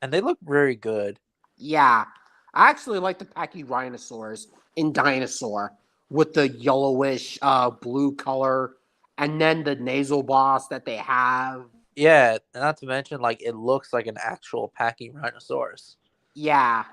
B: and they look very good.
A: yeah, I actually like the Pachyrhinosaurs in Dinosaur with the yellowish blue color, and then the nasal boss that they have.
B: Yeah, not to mention like it looks like an actual Pachyrhinosaurus.
A: Yeah,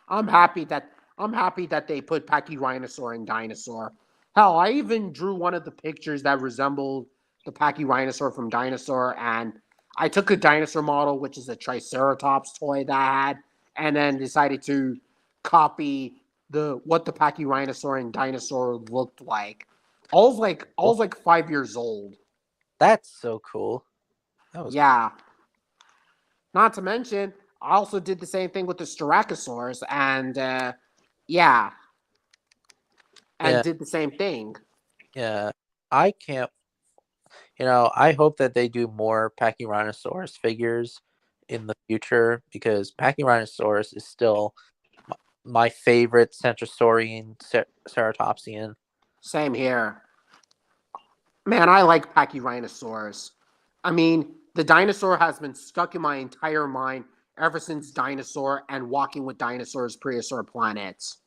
A: I'm happy that they put Pachyrhinosaur in Dinosaur. Hell, I even drew one of the pictures that resembled the Pachyrhinosaur from Dinosaur, and I took a dinosaur model, which is a Triceratops toy that I had, and then decided to copy the what the Pachyrhinosaur and Dinosaur looked like. I was like 5 years old.
B: That's so cool. That was
A: Yeah. Not to mention, I also did the same thing with the Styracosaurus, and yeah, and
B: yeah,
A: did the same thing.
B: yeah. I can't. I hope that they do more Pachyrhinosaurus figures in the future because Pachyrhinosaurus is still my favorite Centrosaurian ceratopsian.
A: Same here. Man, I like Pachyrhinosaurus. I mean, the dinosaur has been stuck in my entire mind ever since Dinosaur and Walking with Dinosaurs Prehistoric Planets.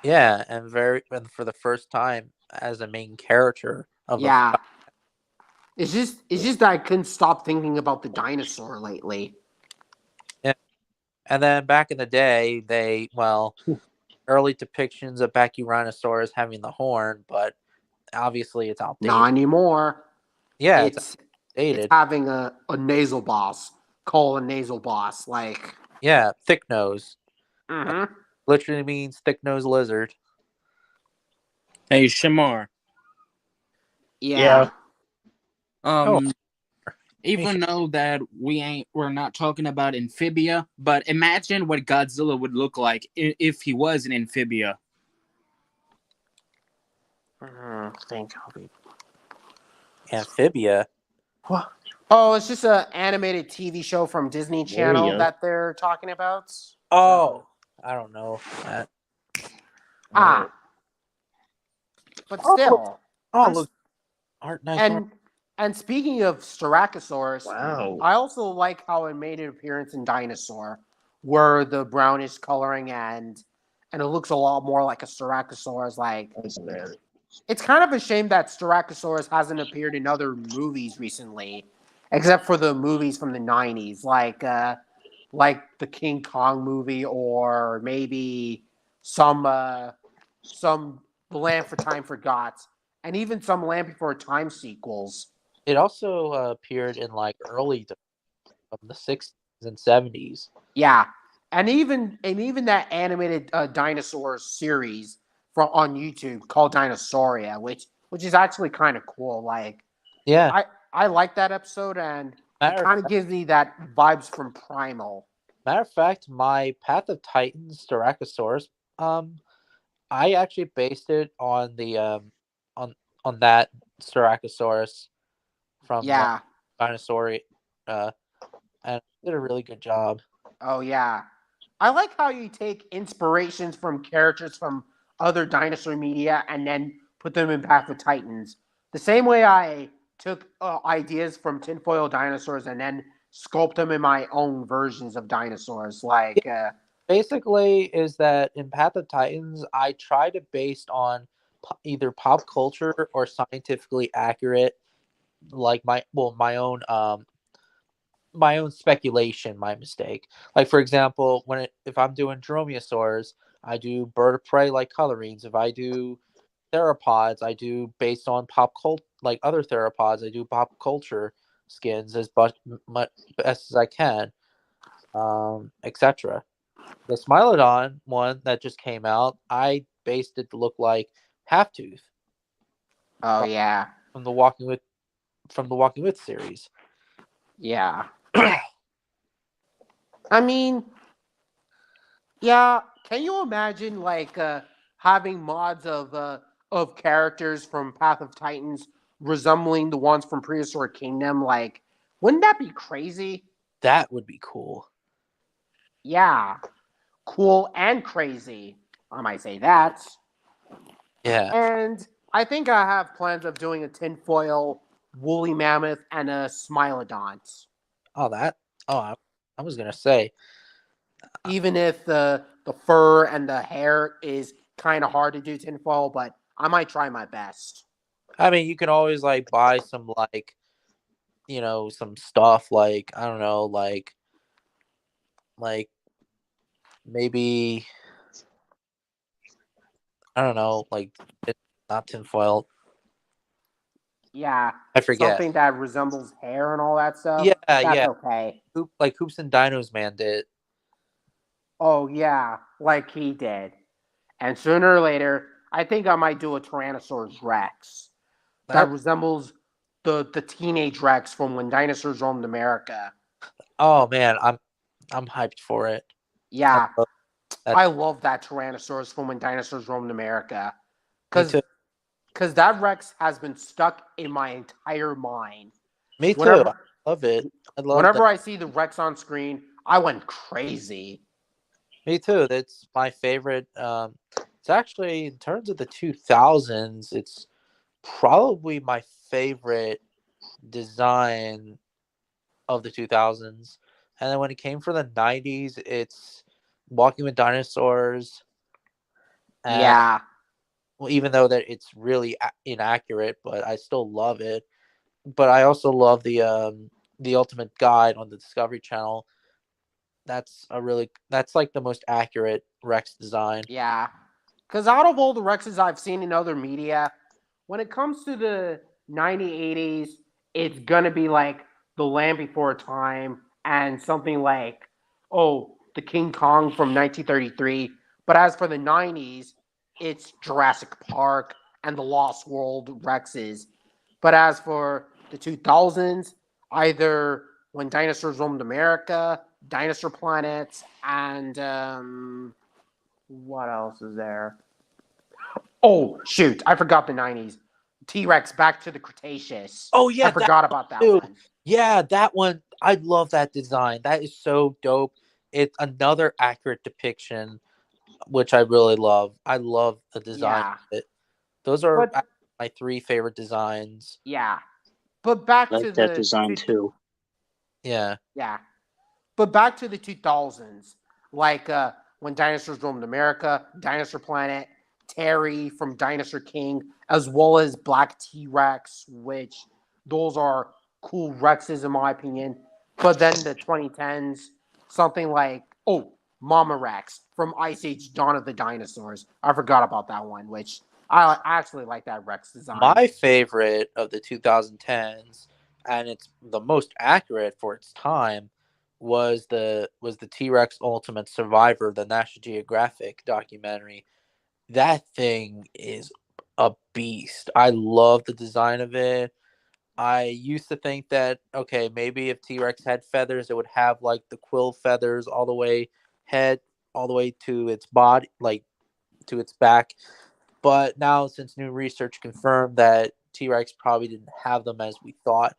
B: Yeah, and for the first time as a main character of a.
A: Yeah. It's just that I couldn't stop thinking about the dinosaur lately.
B: Yeah. And then back in the day, early depictions of Pachyrhinosaurus having the horn, but obviously it's
A: Not
B: outdated.
A: anymore.
B: Yeah, it's
A: It's
B: outdated.
A: having a nasal boss. Call a nasal boss. Like,
B: Yeah, thick nose.
A: mm-hmm.
B: Literally means thick nose lizard.
C: Hey, Shamar.
A: Yeah.
B: Oh,
C: Even though that we're not talking about amphibia, but imagine what Godzilla would look like if he was an amphibia.
A: Think of it.
B: amphibia.
A: What? Oh, it's just an animated TV show from Disney Channel that they're talking about.
B: Oh, I don't know that.
A: Ah, but still,
B: Oh,
A: I'm
B: look, art, nice art.
A: and speaking of Styracosaurus,
E: Wow.
A: I also like how it made an appearance in Dinosaur, where the brownish coloring and it looks a lot more like a Styracosaurus. Like, it's kind of a shame that Styracosaurus hasn't appeared in other movies recently, except for the movies from the '90s, like the King Kong movie, or maybe some some The Land for Time Forgot, and even some Land Before Time sequels.
B: It also appeared in like early from the 60s and 70s.
A: Yeah, and even that animated dinosaur series on YouTube called Dinosauria, which is actually kind of cool. Like
B: Yeah.
A: I like that episode, and it
B: Matter of
A: kind of gives me that vibes from Primal.
B: Matter of fact, my Path of Titans Styracosaurus, I actually based it on the on that Styracosaurus from
A: Yeah.
B: Dinosaur, and did a really good job.
A: Oh yeah. I like how you take inspirations from characters from other dinosaur media and then put them in Path of Titans. The same way I took ideas from tinfoil dinosaurs and then sculpt them in my own versions of dinosaurs.
B: Yeah,
A: Like,
B: basically, is that in Path of Titans, I try to based on either pop culture or scientifically accurate, like my own speculation, my mistake. Like for example, if I'm doing dromaeosaurs, I do bird of prey like colorings. If I do theropods, I do based on pop cult like other theropods. I do pop culture skins as much best as I can, etc. The Smilodon one that just came out, I based it to look like Half Tooth
A: oh
B: from,
A: yeah,
B: from the Walking With series.
A: yeah. I mean, yeah. Can you imagine like having mods of characters from Path of Titans resembling the ones from Prehistoric Kingdom? Like, wouldn't that be crazy?
B: That would be cool.
A: Yeah, cool and crazy. I might say that.
B: Yeah.
A: And I think I have plans of doing a tinfoil woolly mammoth and a smilodont.
B: Oh, that. Oh, I was gonna say.
A: Even if the fur and the hair is kind of hard to do tinfoil, but I might try my best.
B: I mean, you can always like buy some some stuff like I don't know, like maybe I don't know, like it's not tinfoil.
A: Yeah,
B: I forget.
A: something that resembles hair and all that stuff.
B: Yeah,
A: That's
B: yeah.
A: okay.
B: Like Hoops and Dinos Man did.
A: Oh yeah, like he did. And sooner or later, I think I might do a Tyrannosaurus Rex that
B: That.
A: resembles the teenage Rex from when dinosaurs roamed America.
B: Oh man, I'm hyped for it. I
A: Yeah,
B: love that.
A: I love that Tyrannosaurus from when dinosaurs roamed America.
B: Me
A: Cause
B: too.
A: Cause that Rex has been stuck in my entire mind.
B: Me too. I
A: Whenever
B: love it. I love that.
A: whenever I see the Rex on screen, I went crazy.
B: Me too. That's my favorite. It's actually in terms of the 2000s, it's probably my favorite design of the 2000s. And then when it came for the 90s, it's Walking with Dinosaurs. And
A: Yeah,
B: well, even though that it's really inaccurate, but I still love it. But I also love the Ultimate Guide on the Discovery Channel. That's like the most accurate Rex design.
A: yeah. Cause out of all the Rexes I've seen in other media, when it comes to the 1980s, it's gonna be like the Land Before Time and something like, oh, the King Kong from 1933. But as for the 90s, it's Jurassic Park and the Lost World Rexes. But as for the 2000s, either When Dinosaurs Roamed America, Dinosaur Planets, and what else is there? Oh, shoot. I forgot the 90s. T Rex Back to the Cretaceous.
B: Oh
A: I
B: yeah, that
A: forgot about that
B: too.
A: one.
B: Yeah, that one. I love that design. That is so dope. It's another accurate depiction, which I really love. I love the design
A: Yeah.
B: of it. Those are
A: But,
B: my three favorite designs.
A: yeah. But back to
D: Like that
A: the.
D: design too.
B: Yeah.
A: Yeah. But back to the 2000s. Like When Dinosaurs Roamed America, Dinosaur Planet, Terry from Dinosaur King, as well as Black T Rex, which those are cool Rexes in my opinion. But then the 2010s, something like, oh, Mama Rex from Ice Age: Dawn of the Dinosaurs. I forgot about that one, which I actually like that Rex design.
B: My favorite of the 2010s, and it's the most accurate for its time, was the T-Rex Ultimate Survivor, the National Geographic documentary. That thing is a beast. I love the design of it. I used to think that, okay, maybe if T-Rex had feathers, it would have like the quill feathers all the way head all the way to its body, like to its back. But now, since new research confirmed that T-Rex probably didn't have them as we thought,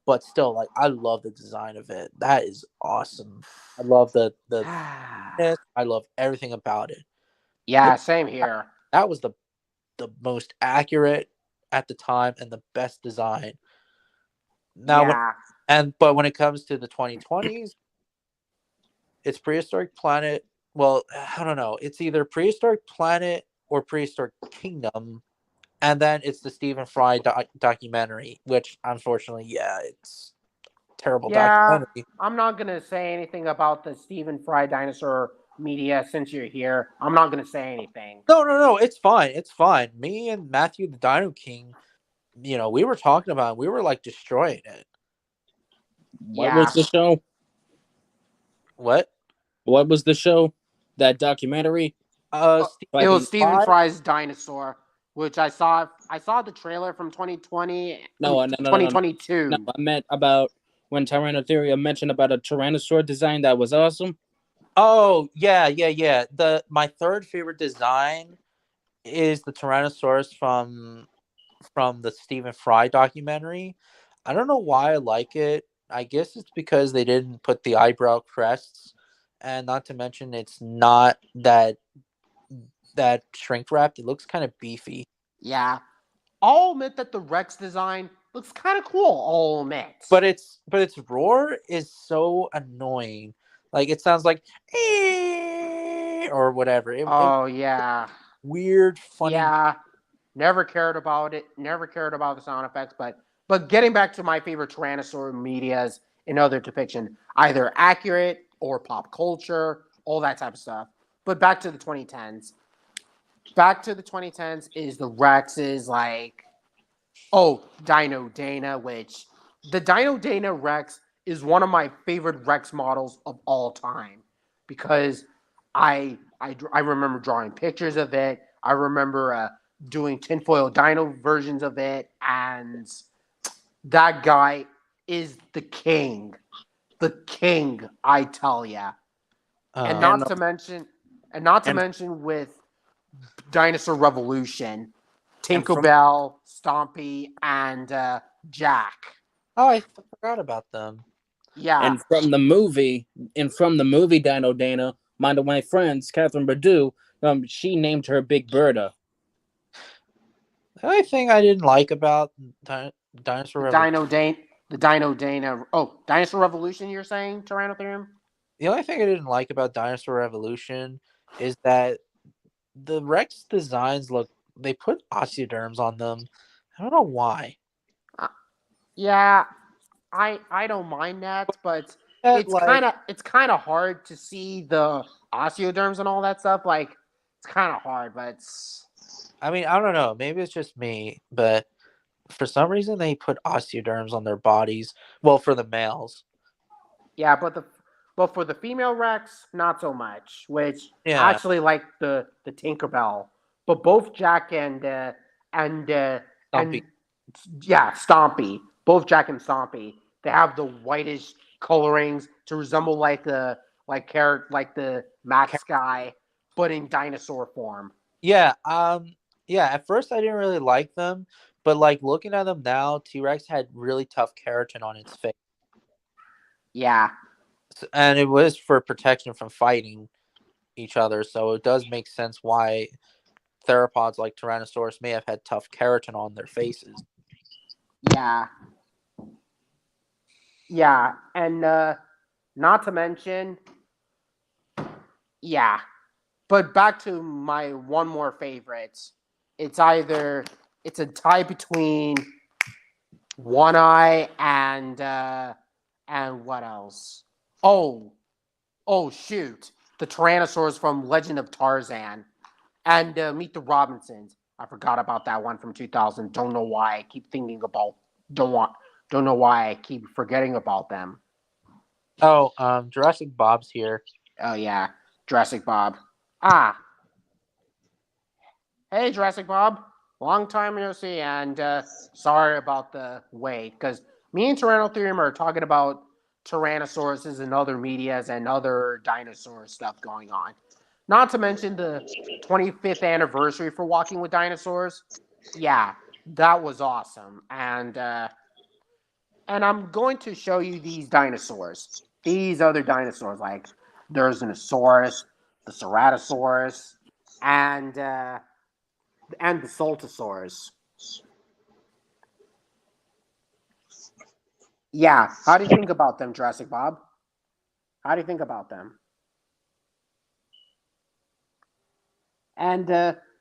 B: but still, like, I love the design of it. That is awesome. I love the I love everything about it.
A: Yeah, same here.
B: That was the most accurate at the time and the best design. Now,
A: Yeah.
B: but when it comes to the 2020s, it's Prehistoric Planet. Well, I don't know. It's either Prehistoric Planet or Prehistoric Kingdom, and then it's the Stephen Fry documentary, which unfortunately, yeah, it's terrible
A: Yeah,
B: documentary.
A: I'm not gonna say anything about the Stephen Fry dinosaur media since you're here. I'm not gonna say anything.
B: No, it's fine. It's fine. Me and Matthew the Dino King, we were talking about it. We were like destroying it.
C: What was the show?
B: What?
C: What was the show? That documentary?
A: It was Stephen Fry's dinosaur, which I saw. I saw the trailer from 2020.
C: No,
A: 2022.
C: No, I meant about when Tyrannotheria mentioned about a Tyrannosaur design that was awesome.
B: Oh, yeah. My third favorite design is the Tyrannosaurus from the Stephen Fry documentary. I don't know why I like it. I guess it's because they didn't put the eyebrow crests, and not to mention it's not that shrink wrapped. It looks kind of beefy.
A: Yeah, I'll admit that the Rex design looks kind of cool. I'll admit,
B: but its roar is so annoying. Like it sounds like or whatever.
A: Yeah,
B: weird, funny.
A: Yeah, never cared about it. Never cared about the sound effects. But getting back to my favorite Tyrannosaur medias in other depiction, either accurate or pop culture, all that type of stuff. But back to the 2010s. Back to the 2010s is the Rexes like, Dino Dana, which the Dino Dana Rex is one of my favorite Rex models of all time because I remember drawing pictures of it. I remember doing tinfoil dino versions of it, and that guy is the king. The king, I tell ya. And not to mention with Dinosaur Revolution, Tinkerbell, Stompy, and Jack.
B: Oh, I forgot about them.
A: Yeah.
C: And from the movie Dino Dana, one of my friends, Catherine Badu, she named her Big Berta.
B: The only thing I didn't like about Dinosaur Revolution,
A: Dinosaur Revolution, you're saying, Tyrannotherium?
B: The only thing I didn't like about Dinosaur Revolution is that the Rex designs they put osteoderms on them. I don't know why.
A: Yeah, I don't mind that, but it's kind of hard to see the osteoderms and all that stuff. Like it's kind of hard, but
B: I mean, I don't know. Maybe it's just me, but for some reason they put osteoderms on their bodies. Well, for the males.
A: Yeah, but for the female Rex, not so much. Which I actually like the Tinkerbell, but both Jack and Stompy, both Jack and Stompy, they have the whitish colorings to resemble like the Max guy, but in dinosaur form.
B: Yeah, at first I didn't really like them, but like looking at them now, T-Rex had really tough keratin on its face.
A: Yeah.
B: And it was for protection from fighting each other, so it does make sense why theropods like Tyrannosaurus may have had tough keratin on their faces.
A: Yeah. Yeah, and not to mention, but back to my one more favorite. It's a tie between One Eye and what else? Oh shoot! the Tyrannosaurs from Legend of Tarzan, and Meet the Robinsons. I forgot about that one from 2000. Don't know why I keep thinking about. Don't want. Don't know why I keep forgetting about them.
B: Oh, Jurassic Bob's here.
A: Oh yeah, Jurassic Bob. Ah, hey Jurassic Bob. Long time no see, and sorry about the wait. Because me and Tyrannotherium are talking about Tyrannosauruses and other medias and other dinosaur stuff going on. Not to mention the 25th anniversary for Walking with Dinosaurs. Yeah, that was awesome. And I'm going to show you these dinosaurs. These other dinosaurs, like there's an Asaurus, the Ceratosaurus, and uh, and the Saltosaurus. Yeah, how do you think about them, Jurassic Bob? How do you think about them? And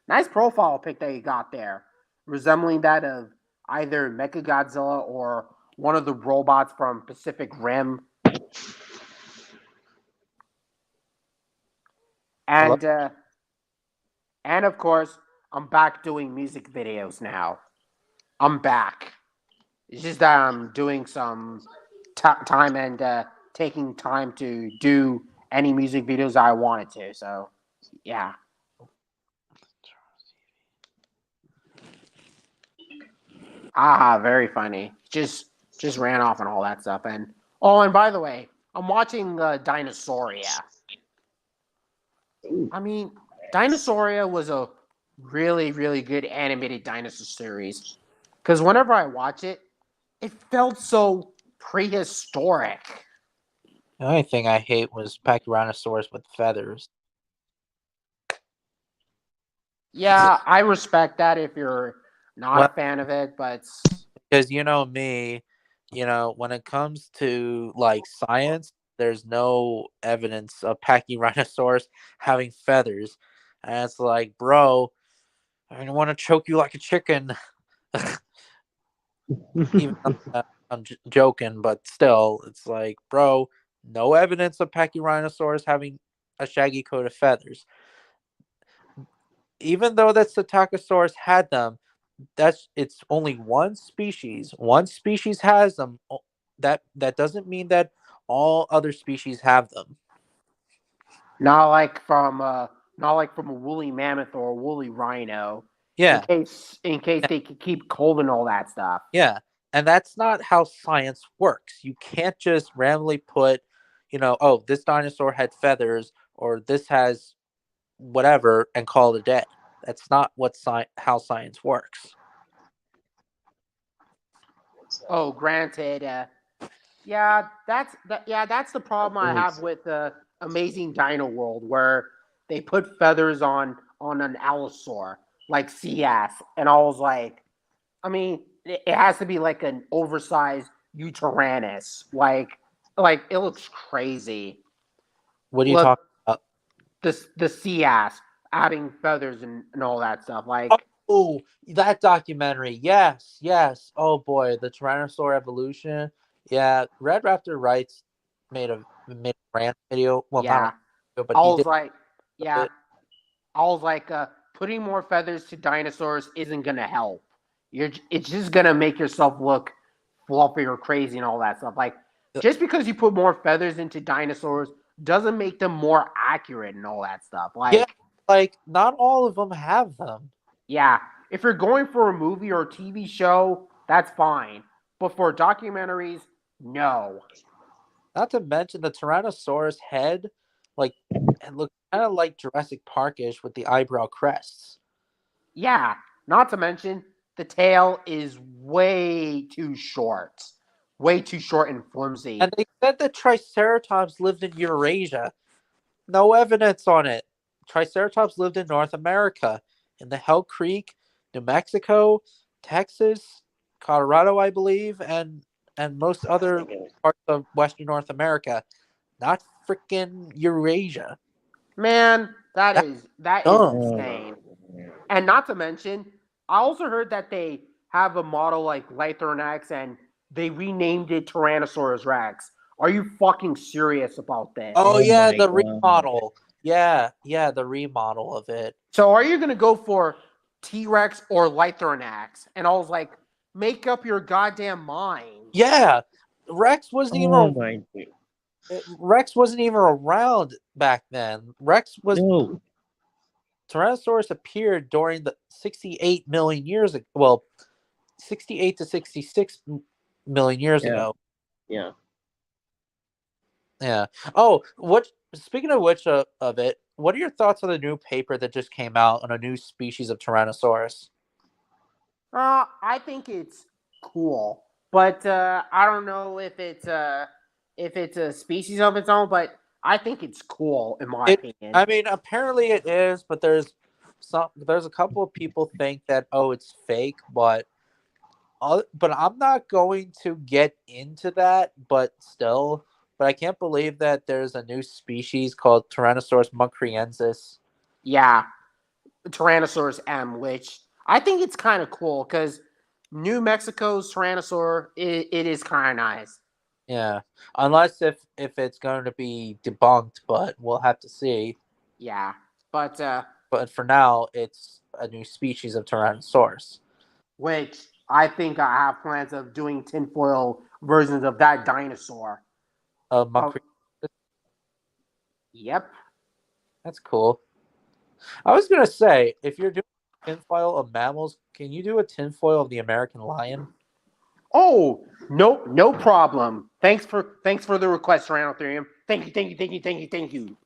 A: nice profile pic that you got there, resembling that of either Mechagodzilla or one of the robots from Pacific Rim.
B: Hello?
A: And uh, and of course, I'm back doing music videos now. I'm back. It's just that I'm doing some time and taking time to do any music videos I wanted to. So yeah. Ah, very funny. Just ran off and all that stuff. And oh, and by the way, I'm watching Dinosauria. I mean, Dinosauria was a really good animated dinosaur series. Because whenever I watch it, it felt so prehistoric.
B: The only thing I hate was Pachyrhinosaurus with feathers.
A: Yeah, I respect that if you're not a
B: Well,
A: fan of it, but
B: because you know me, when it comes to like science, there's no evidence of Pachyrhinosaurus having feathers. And it's like, bro, I don't want to choke you like a chicken. Even though I'm joking, but still, it's like, bro, no evidence of Pachyrhinosaurus having a shaggy coat of feathers. Even though that Psittacosaurus had them, it's only one species. One species has them. That doesn't mean that all other species have them.
A: not like from not like from a woolly mammoth or a woolly rhino.
B: Yeah,
A: In case they could keep cold and all that stuff.
B: yeah, and that's not how science works. You can't just randomly put, oh, this dinosaur had feathers or this has whatever and call it a day. That's not how science works.
A: Oh, granted, yeah, that's the problem I have with Amazing Dino World, where they put feathers on an allosaur like Seass, and I was like, I mean, it has to be like an oversized Utyrannus, like it looks crazy.
B: What are you
A: Look,
B: talking about?
A: the Seass adding feathers and all that stuff, like
B: Oh, that documentary. Yes, yes. Oh boy, the Tyrannosaur evolution. Yeah, Red Raptor Wrights made a rant video. Well, not a
A: yeah.
B: video, but
A: I
B: he
A: was
B: did
A: like, yeah,
B: it.
A: I was like, putting more feathers to dinosaurs isn't gonna help. It's just gonna make yourself look fluffy or crazy and all that stuff. Like, just because you put more feathers into dinosaurs doesn't make them more accurate and all that stuff.
B: Yeah,
A: Like,
B: like not all of them have them.
A: yeah, if you're going for a movie or a TV show, that's fine. But for documentaries, no.
B: Not to mention the Tyrannosaurus head, like it looks kind of like Jurassic Parkish with the eyebrow crests.
A: Yeah, not to mention the tail is way too short and
B: And
A: flimsy.
B: they said that Triceratops lived in Eurasia. No evidence on it. Triceratops lived in North America, in the Hell Creek, New Mexico, Texas, Colorado, I believe, and most other parts of Western North America. Not freaking Eurasia.
A: Man,
B: That's
A: that is
B: dumb.
A: insane. And not to mention, I also heard that they have a model like Lythron X and they renamed it Tyrannosaurus Rex. Are you fucking serious about this?
B: Oh
D: Oh
B: yeah,
D: my
B: the
D: god.
B: remodel. Yeah, the remodel of it.
A: So are you gonna go for T-Rex or Lythronax? And I was like, make up your goddamn mind.
B: Yeah, Rex wasn't
D: Oh
B: even
D: my
B: Rex wasn't even around back then. Rex was
D: no.
B: Tyrannosaurus appeared during the 68 million years ago. Well, 68 to 66 million years
D: Yeah.
B: ago.
D: Yeah.
B: Yeah. Oh, what? Speaking of which, of it, what are your thoughts on the new paper that just came out on a new species of Tyrannosaurus?
A: I think it's cool, but I don't know if it's a species of its own. But I think it's cool in my
B: It.
A: opinion.
B: I mean, apparently it is, but there's a couple of people think that it's fake, but I'm not going to get into that. But I can't believe that there's a new species called Tyrannosaurus muncriensis.
A: Yeah, Tyrannosaurus M, which I think it's kind of cool because New Mexico's Tyrannosaur it is kind of nice.
B: Yeah, unless if it's going to be debunked, but we'll have to see.
A: Yeah, but
B: But for now, it's a new species of Tyrannosaurus.
A: which I think I have plans of doing tinfoil versions of that dinosaur. Oh,
B: Muncriensis.
A: yep.
B: That's cool. I was gonna say, if you're doing tinfoil of mammals, can you do a tinfoil of the American lion?
A: Oh, no problem. Thanks for the request, Tyrannotherium. Thank you.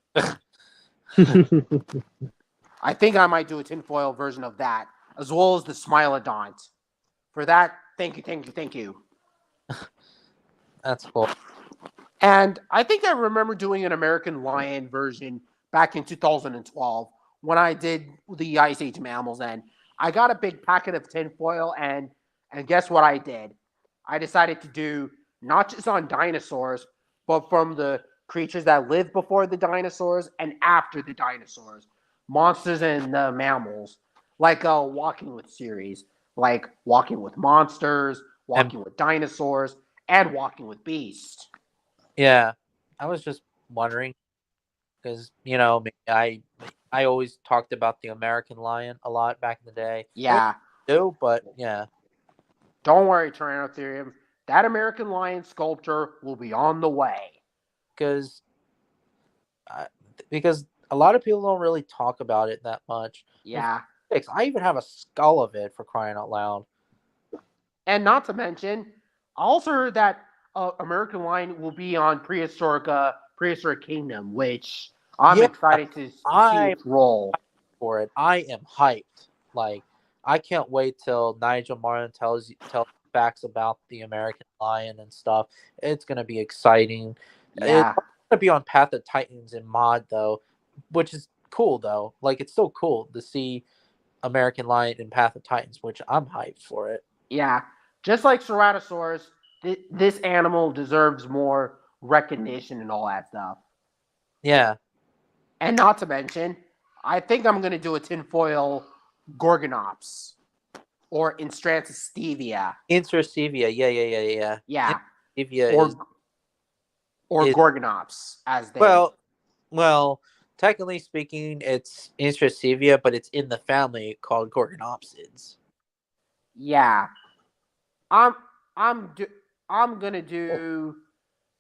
A: I think I might do a tinfoil version of that, as well as the Smilodont. For that, thank you.
B: That's cool.
A: And I think I remember doing an American Lion version back in 2012 when I did the Ice Age mammals. And I got a big packet of tinfoil, and guess what I did? I decided to do not just on dinosaurs, but from the creatures that lived before the dinosaurs and after the dinosaurs, monsters and mammals, like a Walking with series, like Walking with Monsters,
B: And
A: Walking with Dinosaurs, and Walking with Beasts.
B: yeah, I was just wondering because I always talked about the American lion a lot back in the day.
A: Yeah,
B: Do, but yeah,
A: don't worry, Tyrannotherium. That American lion sculpture will be on the way.
B: because uh, because a lot of people don't really talk about it that much. And
A: Yeah,
B: I even have a skull of it, for crying out loud.
A: and not to mention, I also heard that American lion will be on prehistoric kingdom, which I'm
B: Yeah,
A: excited to see
B: I'm
A: its role.
B: for it. I am hyped. Like I can't wait till Nigel Martin tells facts about the American lion and stuff. It's gonna be exciting. It's
A: Yeah,
B: gonna be on Path of Titans in mod though, which is cool though. Like it's still cool to see American lion in Path of Titans, which I'm hyped for it.
A: yeah. Just like Ceratosaurus, this animal deserves more recognition and all that stuff.
B: Yeah,
A: And not to mention, I think I'm going to do a tinfoil Gorgonops or Instrantis stevia.
B: Intrasevia. Yeah.
A: Yeah,
B: Intrasevia
A: or or
B: is
A: Gorgonops as they.
B: well, technically speaking, it's Intrasevia, but it's in the family called Gorgonopsids.
A: Yeah, I'm I'm do, I'm gonna do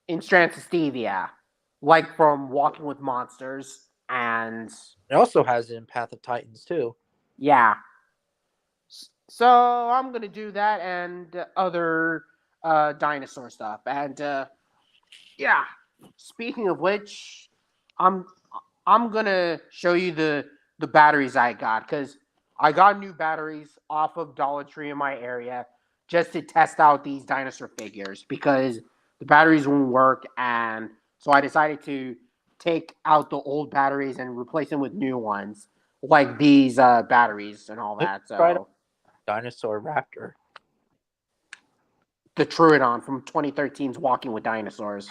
A: Instrantis stevia, like from Walking with Monsters, and
B: It also has it in Path of Titans too.
A: yeah. So I'm gonna do that and other dinosaur stuff, and yeah. Speaking of which, I'm I'm gonna show you the batteries I got because I got new batteries off of Dollar Tree in my area just to test out these dinosaur figures because the batteries won't work, and so I decided to take out the old batteries and replace them with new ones like these batteries and all
B: Maybe
A: that.
B: try to
A: So
B: Dinosaur Raptor.
A: the Troodon from 2013's Walking with Dinosaurs.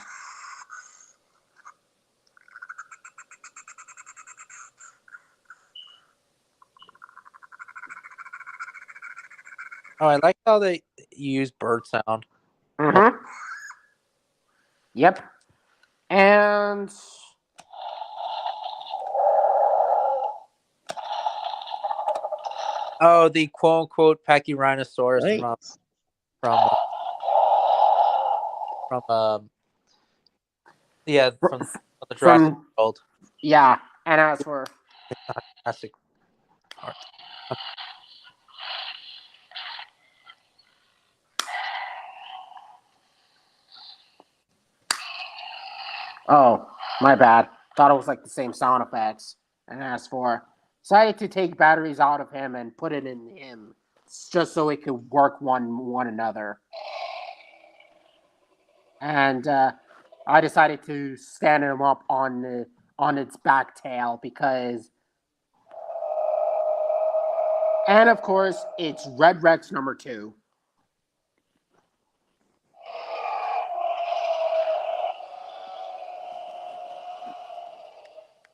B: Oh, I like how they use bird sound.
A: Mm-hmm. Yep. And
B: Oh, the quote unquote Pachyrhinosaurus
D: Right.
B: from from yeah from the Jurassic
A: From
B: World.
A: yeah, and as for
B: Jurassic Park.
A: oh, my bad. Thought it was like the same sound effects. And as for decided to take batteries out of him and put it in him, just so it could work one another. And I decided to stand him up on its back tail because, and of course, it's Red Rex number 2.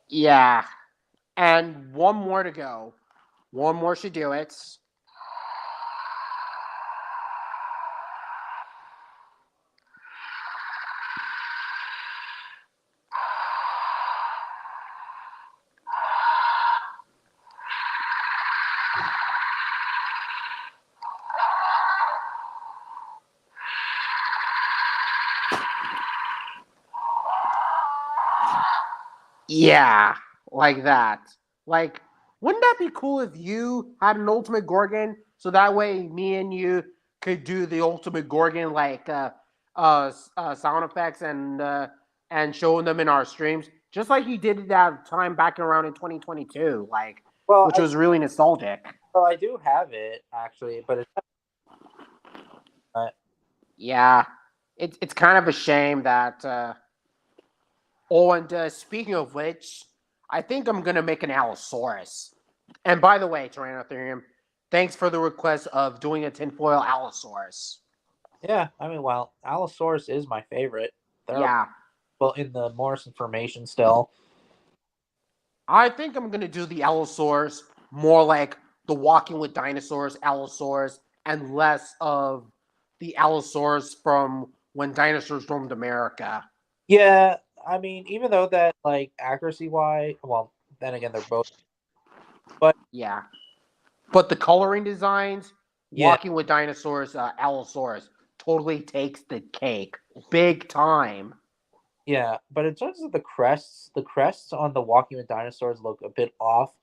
A: Yeah, and one more to go. One more should do it. Yeah, like that. Like, wouldn't that be cool if you had an Ultimate Gorgon, so that way me and you could do the Ultimate Gorgon like sound effects and showing them in our streams, just like you did that time back around in 2022, like
B: Well,
A: which was really nostalgic.
B: I do have it actually, but it's
A: Yeah, it's kind of a shame that. Oh, and speaking of which, I think I'm gonna make an Allosaurus. And by the way, Tyrannothermium, thanks for the request of doing a tinfoil Allosaurus.
B: yeah. I mean, well, Allosaurus is my favorite. They're
A: Yeah,
B: well in the Morrison formation still.
A: I think I'm gonna do the Allosaurus more like the Walking with Dinosaurs Allosaurus and less of the Allosaurus from when dinosaurs roamed America.
B: Yeah, I mean, even though that like accuracy wise, well, then again they're both. But
A: Yeah, but the coloring designs,
B: yeah,
A: Walking with Dinosaurs Allosaurus totally takes the cake, big time.
B: yeah. But in terms of the crests on the Walking with Dinosaurs look a bit off.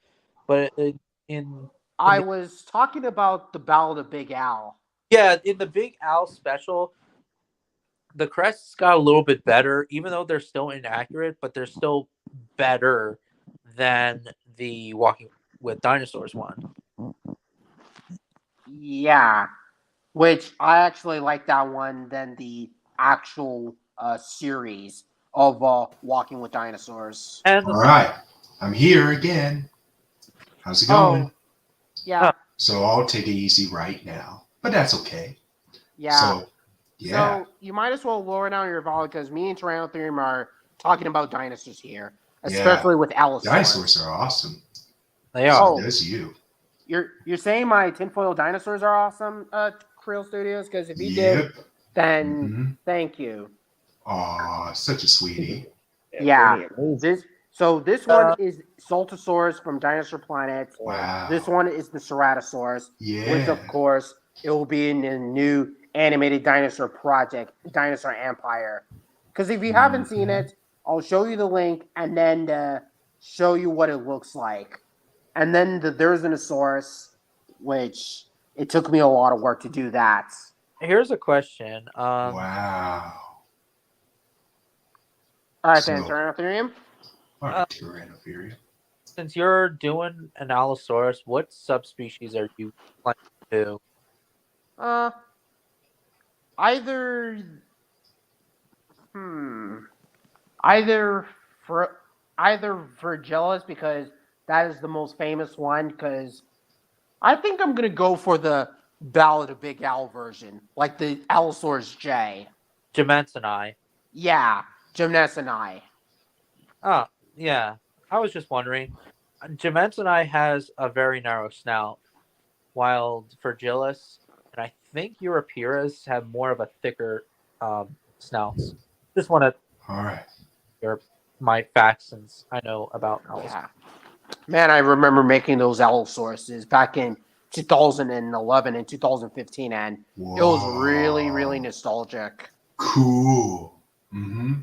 B: But in in
A: I
B: the
A: was talking about the Ballad of Big Al.
B: yeah in the Big Al special, the crests got a little bit better, even though they're still inaccurate, but they're still better than the Walking with Dinosaurs one.
A: Yeah, which I actually like that one than the actual series of Walking with Dinosaurs.
B: And
F: All right, I'm here again. How's it going?
A: Oh, yeah,
F: So I'll take it easy right now, but that's okay.
A: yeah.
F: So, yeah,
A: So you might as well lower down your volume because me and Tyrannothermium are talking about dinosaurs here,
F: yeah,
A: especially with Allosaurus.
F: dinosaurs are awesome.
B: they
F: So
B: are.
A: Oh,
F: does you.
A: you're saying my tinfoil dinosaurs are awesome, Creel Studios? Because if you did,
F: Yep.
A: then
F: Mm-hmm.
A: thank you.
F: Aw, such a sweetie.
A: Yeah.
D: pretty amazing.
A: This one is Saltosaurus from Dinosaur Planet.
F: Wow.
A: This one is the Ceratosaurus, which
F: Yeah.
A: of course it will be in the new animated dinosaur project, Dinosaur Empire. Because if you haven't seen
F: Mhm.
A: it, I'll show you the link and then show you what it looks like. And then there's an Asaurus, which it took me a lot of work to do that.
B: Here's a question.
F: Wow.
A: All right, then,
F: So,
A: Tyrannothermium.
F: all
B: Uh,
F: right, Tyrannotheria.
B: Since you're doing an Allosaurus, what subspecies are you planning to do?
A: Uh, either Hmm. Either for either Virgilus because that is the most famous one. Because I think I'm gonna go for the Ballad of Big Al version, like the Allosaurus J.
B: Gemini.
A: Yeah, Gymnesini.
B: Oh, yeah. I was just wondering. Gemini has a very narrow snout, while Virgilus and I think Europeras have more of a thicker snouts. Just want to
F: All right.
B: hear my facts since I know about Allosaurus.
A: Yeah, man, I remember making those Allosauruses back in 2011 and 2015, and it was really, really nostalgic.
F: Cool. Mm-hmm.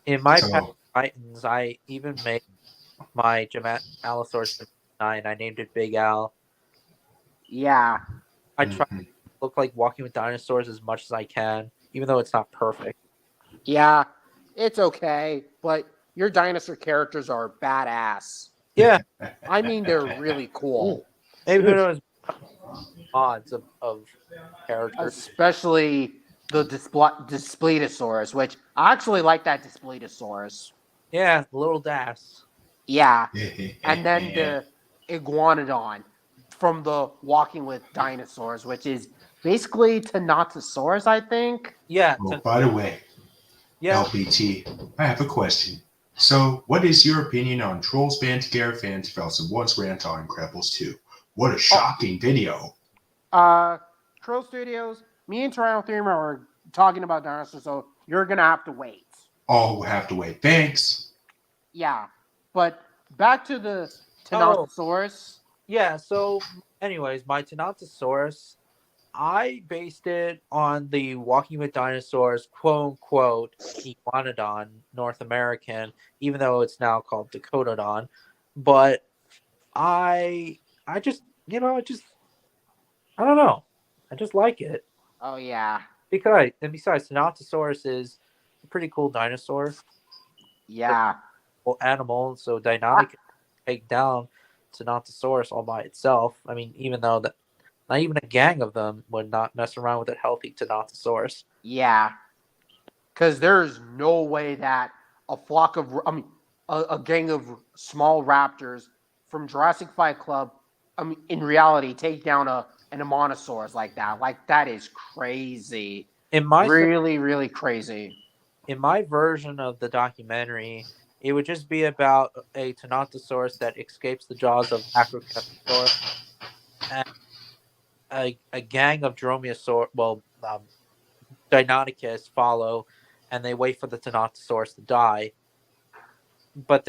B: In my
F: So,
B: Titans, I even made my Allosaurus 9. I named it Big Al.
A: Yeah,
B: I try
F: mhm.
B: to look like Walking with Dinosaurs as much as I can, even though it's not perfect.
A: yeah, it's okay, but your dinosaur characters are badass.
B: Yeah,
A: I mean, they're really cool,
B: maybe who knows odds of characters.
A: especially the Displetosaurus, which I actually like that Displetosaurus.
B: Yeah, Little Das.
A: Yeah, and then the Iguanodon from the Walking with Dinosaurs, which is basically Tanatosaurus, I think.
B: Yeah,
F: Well, by the way,
B: yeah.
F: LBT, I have a question. So, what is your opinion on Trolls Band Together Fans Felson Once Rant on Incredibles 2? What a shocking video.
A: Troll Studios, me and Toronto Themer are talking about dinosaurs, so you're gonna have to wait.
F: Oh, we'll have to wait. Thanks.
A: Yeah, but back to the
B: Oh.
A: Tanatosaurus.
B: Yeah, so anyways, my Tanatosaurus, I based it on the Walking with Dinosaurs quote unquote Iguanodon North American, even though it's now called Dakotadon. But I just I don't know. I just like it.
A: Oh yeah,
B: And besides, Tanatosaurus is a pretty cool dinosaur.
A: yeah,
B: Well, animal, so Deinonychus can take down Tanatosaurus all by itself. I mean, even though that not even a gang of them would not mess around with a healthy Tanatosaurus.
A: yeah. Because there's no way that a gang of small raptors from Jurassic Fight Club, in reality, take down an Ammonosaurus like that. Like that is crazy.
B: In my
A: Really, really crazy.
B: in my version of the documentary, it would just be about a Tanatosaurus that escapes the jaws of Acrocanthosaurus and a gang of Deinonychus follow, and they wait for the Tanatosaurus to die. But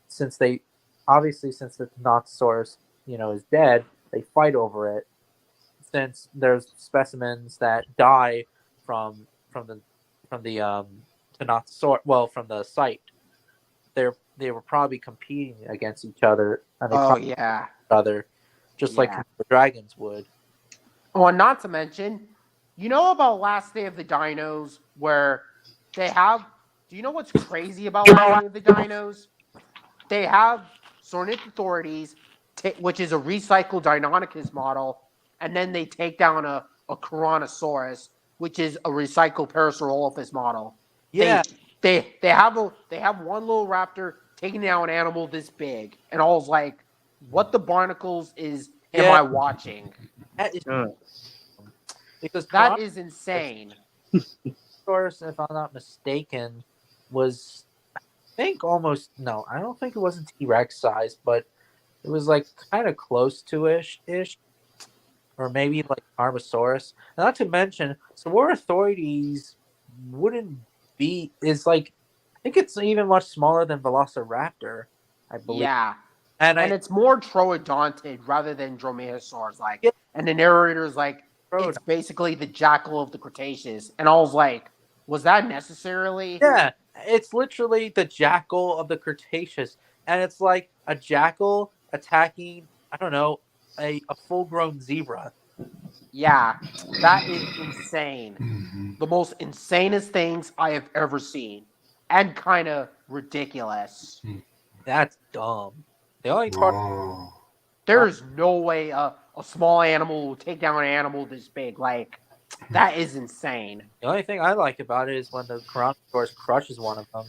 B: since the Tanatosaurus, is dead, they fight over it. Since there's specimens that die from the Tanatosaurus, well, from the site, they were probably competing against each other, and they
A: Oh
B: probably
A: yeah,
B: each other, just like
A: yeah.
B: the dragons would.
A: Oh, and not to mention, you know about Last Day of the Dinos, where they have. Do you know what's crazy about Last Day of the Dinos? They have Sornithothoides, which is a recycled Deinonychus model, and then they take down a Tyrannosaurus, which is a recycled Parasaurolophus model.
B: Yeah,
A: They have one little raptor taking down an animal this big, and I was like, what the barnacles am
B: yeah.
A: I watching?
B: That is because
A: That is insane.
B: Tyrannosaurus, if I'm not mistaken, was I think almost no, I don't think it wasn't T-Rex size, but it was like kind of close to ish, or maybe like Armosaurus. Not to mention, Saurothorides wouldn't be is like I think it's even much smaller than Velociraptor, I believe.
A: Yeah.
B: And
A: And
B: I
A: it's more troodontid rather than dromaeosaurs.
B: Yeah.
A: And the narrator's like, it's basically the jackal of the Cretaceous. And I was like, was that necessarily?
B: yeah, it's literally the jackal of the Cretaceous, and it's like a jackal attacking I don't know a full-grown zebra.
A: Yeah, that is insane.
F: Mhm.
A: The most insanest things I have ever seen, and kind of ridiculous.
B: That's dumb. The only part
F: Whoa.
A: There's no way a small animal will take down an animal this big. Like, that is insane.
B: the only thing I like about it is when the Tyrannosaurus crushes one of them.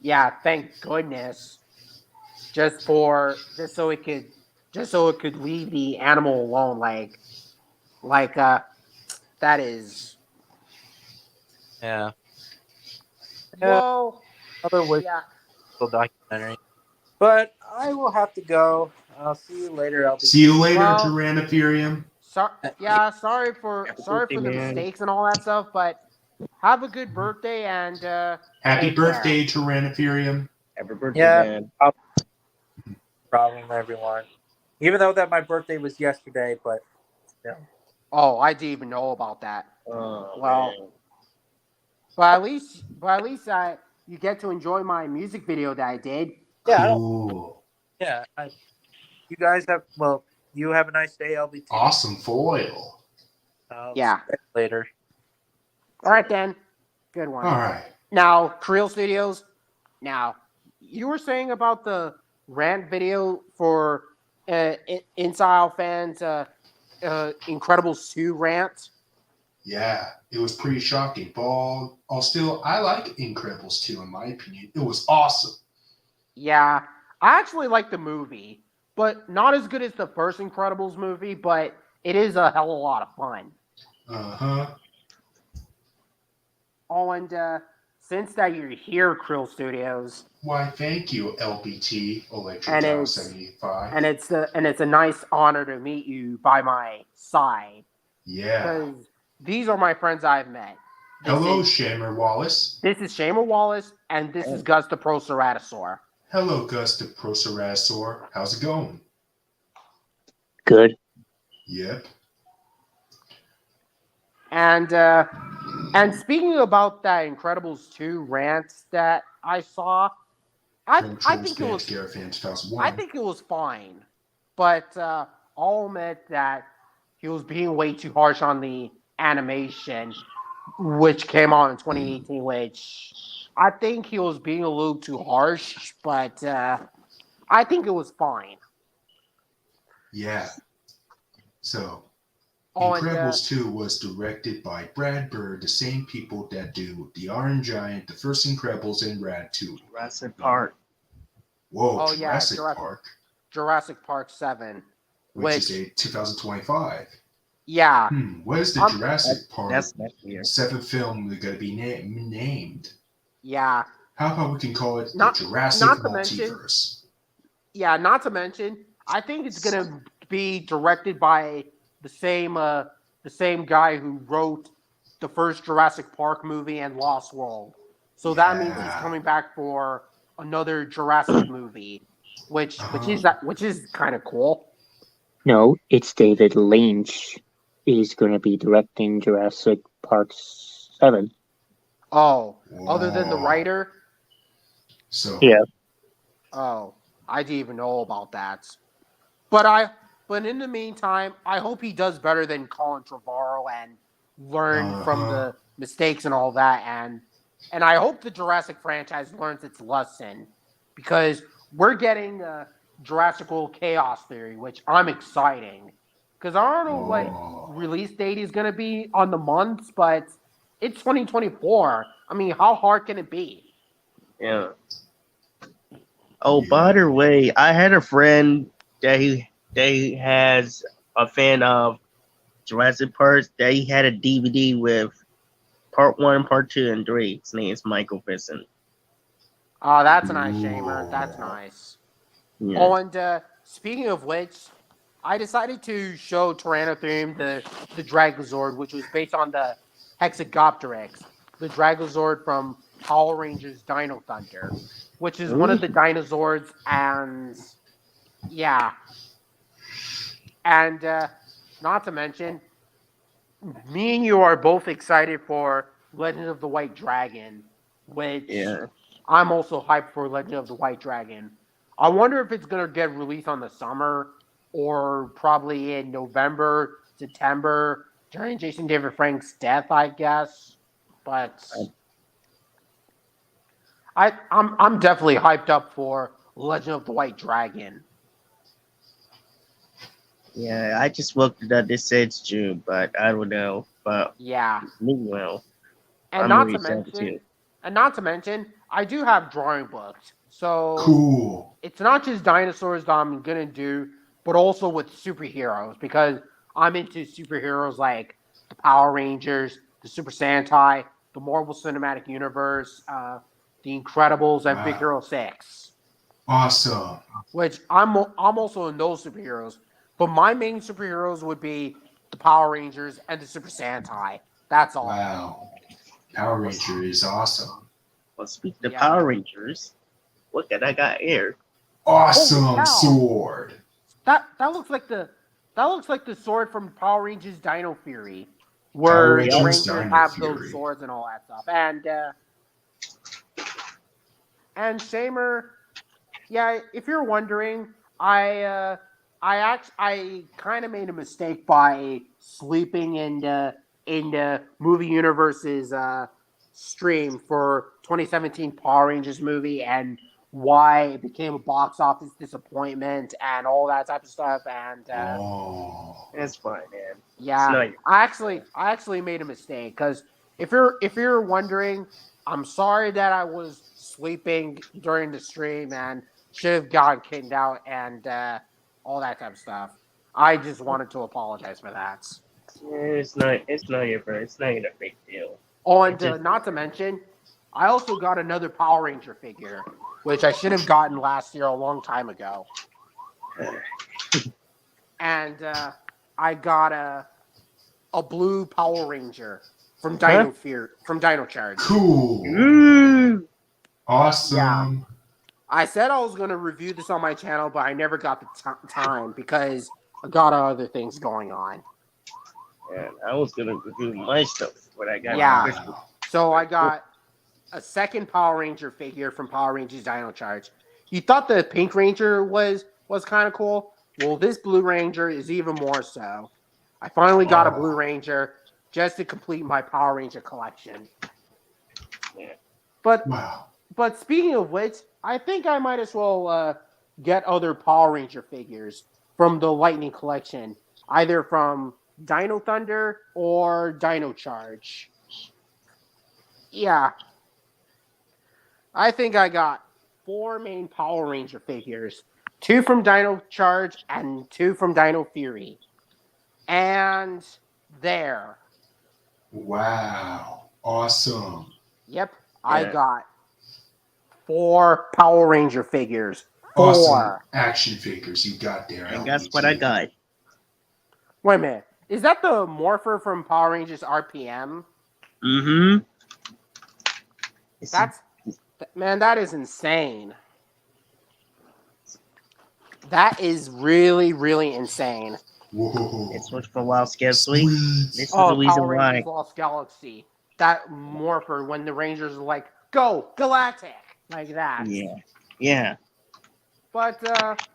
A: Yeah, thank goodness. Just so it could leave the animal alone. Like that is.
B: Yeah.
A: Well,
B: Another
A: yeah.
B: wistful documentary. But I will have to go. I'll see you later. I'll be
F: See you later,
A: Well-
F: Tyrannotherium.
A: Sorry for the
E: man.
A: mistakes and all that stuff, but have a good birthday and
F: Happy
A: take care.
F: birthday, Tyrannotherium.
E: Happy birthday,
B: Yeah.
E: man.
B: problem, everyone. Even though that my birthday was yesterday, but yeah.
A: Oh, I didn't even know about that.
E: Oh
A: Well,
E: man.
A: but at least you get to enjoy my music video that I did.
B: Yeah, I don't.
F: Cool.
B: Yeah, you guys have. Well, you have a nice day, LBT.
F: Awesome foil.
A: Yeah.
B: See you later.
A: All right then. Good one.
F: All right.
A: Now, Creel Studios. Now, you were saying about the rant video for Inside fans, Incredibles 2 rant.
F: Yeah, it was pretty shocking. But I like Incredibles 2 in my opinion. It was awesome.
A: Yeah, I actually like the movie, but not as good as the first Incredibles movie, but it is a hell of a lot of fun.
F: Uh-huh.
A: Oh, and since that you're here, Krill Studios,
F: Why, thank you, LBT Electric
A: and
F: Town
A: it's
F: 75.
A: and it's a nice honor to meet you by my side
F: Yeah.
A: because these are my friends I've met.
F: Hello, Shammer Wallace.
A: This is Shamer Wallace, and this is Gus the Proceratosaur.
F: Hello, Gus the Proceratosaur. How's it going?
D: Good.
F: Yep.
A: And speaking about that Incredibles 2 rant that I saw, I think it was I think it was fine, but I'll admit that he was being way too harsh on the animation, which came out in 2018. Which I think he was being a little too harsh, but I think it was fine.
F: Yeah. So,
A: Oh, and,
F: Incredibles 2 was directed by Brad Bird, the same people that do The Iron Giant, The First Incredibles, and Rad 2.
E: Jurassic Park.
F: Whoa,
A: Oh, yeah,
F: Jurassic Park,
A: Jurassic Park 7,
F: which is a 2025.
A: yeah,
F: What is the Jurassic Park
E: That's next year.
F: 7th film going to be named?
A: yeah.
F: How about we can call it
A: Not-
F: the Jurassic
A: not to mention-
F: Multiverse?
A: Yeah, not to mention, I think it's gonna be directed by the same guy who wrote the first Jurassic Park movie and Lost World. So that means he's
F: Yeah.
A: coming back for another Jurassic movie, which is kind of cool.
D: No, it's David Lynch is going to be directing Jurassic Park 7.
A: Oh, other than the
F: Whoa.
A: writer.
F: So,
D: Yeah.
A: Oh, I didn't even know about that. But in the meantime, I hope he does better than Colin Trevorrow and learn from the mistakes and all that. And I hope the Jurassic franchise learns its lesson because we're getting Jurassic World Chaos Theory, which I'm exciting. Because I don't know what release date is going to be on the months, but it's 2024. I mean, how hard can it be?
E: Yeah. Oh, by the way, I had a friend that he has a fan of Jurassic Park that he had a DVD with Part 1, Part 2, and 3. His name is Michael Fisson.
A: Oh, that's a nice shamer. That's nice.
E: Yeah.
A: Oh, and speaking of which, I decided to show Tyrannothrone the Dragozord, which was based on the Hexagopteryx, the Dragozord from Power Rangers Dino Thunder, which is one of the dinosaurs, and yeah. And not to mention, me and you are both excited for Legend of the White Dragon, which
E: Yeah.
A: I'm also hyped for Legend of the White Dragon. I wonder if it's going to get released on the summer or probably in November, September, during Jason David Frank's death, I guess. But I'm definitely hyped up for Legend of the White Dragon.
E: Yeah, I just looked it up. It says June, but I don't know. But
A: Yeah.
E: meanwhile,
A: And
E: I'm
A: not
E: really
A: to
E: excited
A: mention,
E: too.
A: I do have drawing books. So
F: cool.
A: it's not just dinosaurs that I'm gonna do, but also with superheroes because I'm into superheroes like the Power Rangers, the Super Sentai, the Marvel Cinematic Universe, the Incredibles, and Big
F: Wow.
A: Hero 6.
F: Awesome.
A: Which I'm also in those superheroes, but my main superheroes would be the Power Rangers and the Super Sentai. That's all.
F: Wow. Power Ranger is awesome.
E: Well, speaking of
A: Yeah.
E: Power Rangers, look at I got here.
F: Awesome
A: Holy cow.
F: sword.
A: That looks like the sword from Power Rangers Dino Fury,
F: Power
A: where the
F: Rangers
A: Rangers
F: Dino
A: have
F: Fury.
A: those swords and all that stuff. And Shamer, yeah, if you're wondering, I kind of made a mistake by sleeping in the movie universe's stream for 2017 Power Rangers movie and why it became a box office disappointment and all that type of stuff. And
F: Oh.
E: That's fine, man.
A: yeah,
E: not-
A: I actually made a mistake because if you're wondering, I'm sorry that I was sleeping during the stream and should have gotten kicked out and all that type of stuff. I just wanted to apologize for that.
E: It's not. It's not your fault. It's not even a big deal.
A: Oh, and
E: Just-
A: not to mention, I also got another Power Ranger figure, which I should have gotten last year a long time ago. And I got a blue Power Ranger from Dino Charge.
F: Cool.
E: Ooh.
F: Awesome.
A: I said I was going to review this on my channel, but I never got the time because I got other things going on.
E: And I was gonna review my stuff, but I got
A: Yeah.
E: Christmas.
A: So I got a second Power Ranger figure from Power Rangers Dino Charge. You thought the Pink Ranger was kind of cool? Well, this Blue Ranger is even more so. I finally got a Blue Ranger just to complete my Power Ranger collection.
E: Yeah.
F: Wow.
A: But speaking of which, I think I might as well get other Power Ranger figures from the Lightning collection, either from Dino Thunder or Dino Charge. Yeah. I think I got 4 main Power Ranger figures. 2 from Dino Charge and 2 from Dino Fury. And there.
F: Wow. Awesome.
A: Yep. I
E: Yeah.
A: got 4 Power Ranger figures. 4.
F: Awesome action figures you got there.
E: And guess what I
F: LBT.
E: got?
A: Wait a minute. Is that the Morpher from Power Rangers RPM?
E: Mm-hmm.
A: Man, that is insane. That is really, really insane.
F: Whoa.
E: It's much for Wild Scale Sweet.
F: Sweet.
E: This is the reason
A: Power
E: why.
A: Rangers Lost Galaxy. That Morpher when the Rangers are like, go, Galactic! Like that.
E: Yeah. Yeah.
A: But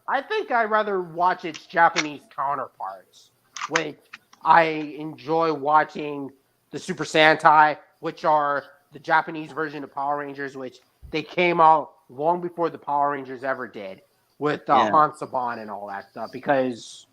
A: I think I'd rather watch its Japanese counterparts, which I enjoy watching the Super Sentai, which are the Japanese version of Power Rangers, which they came out long before the Power Rangers ever did, with
E: Yeah.
A: Hansaban and all that stuff. Because,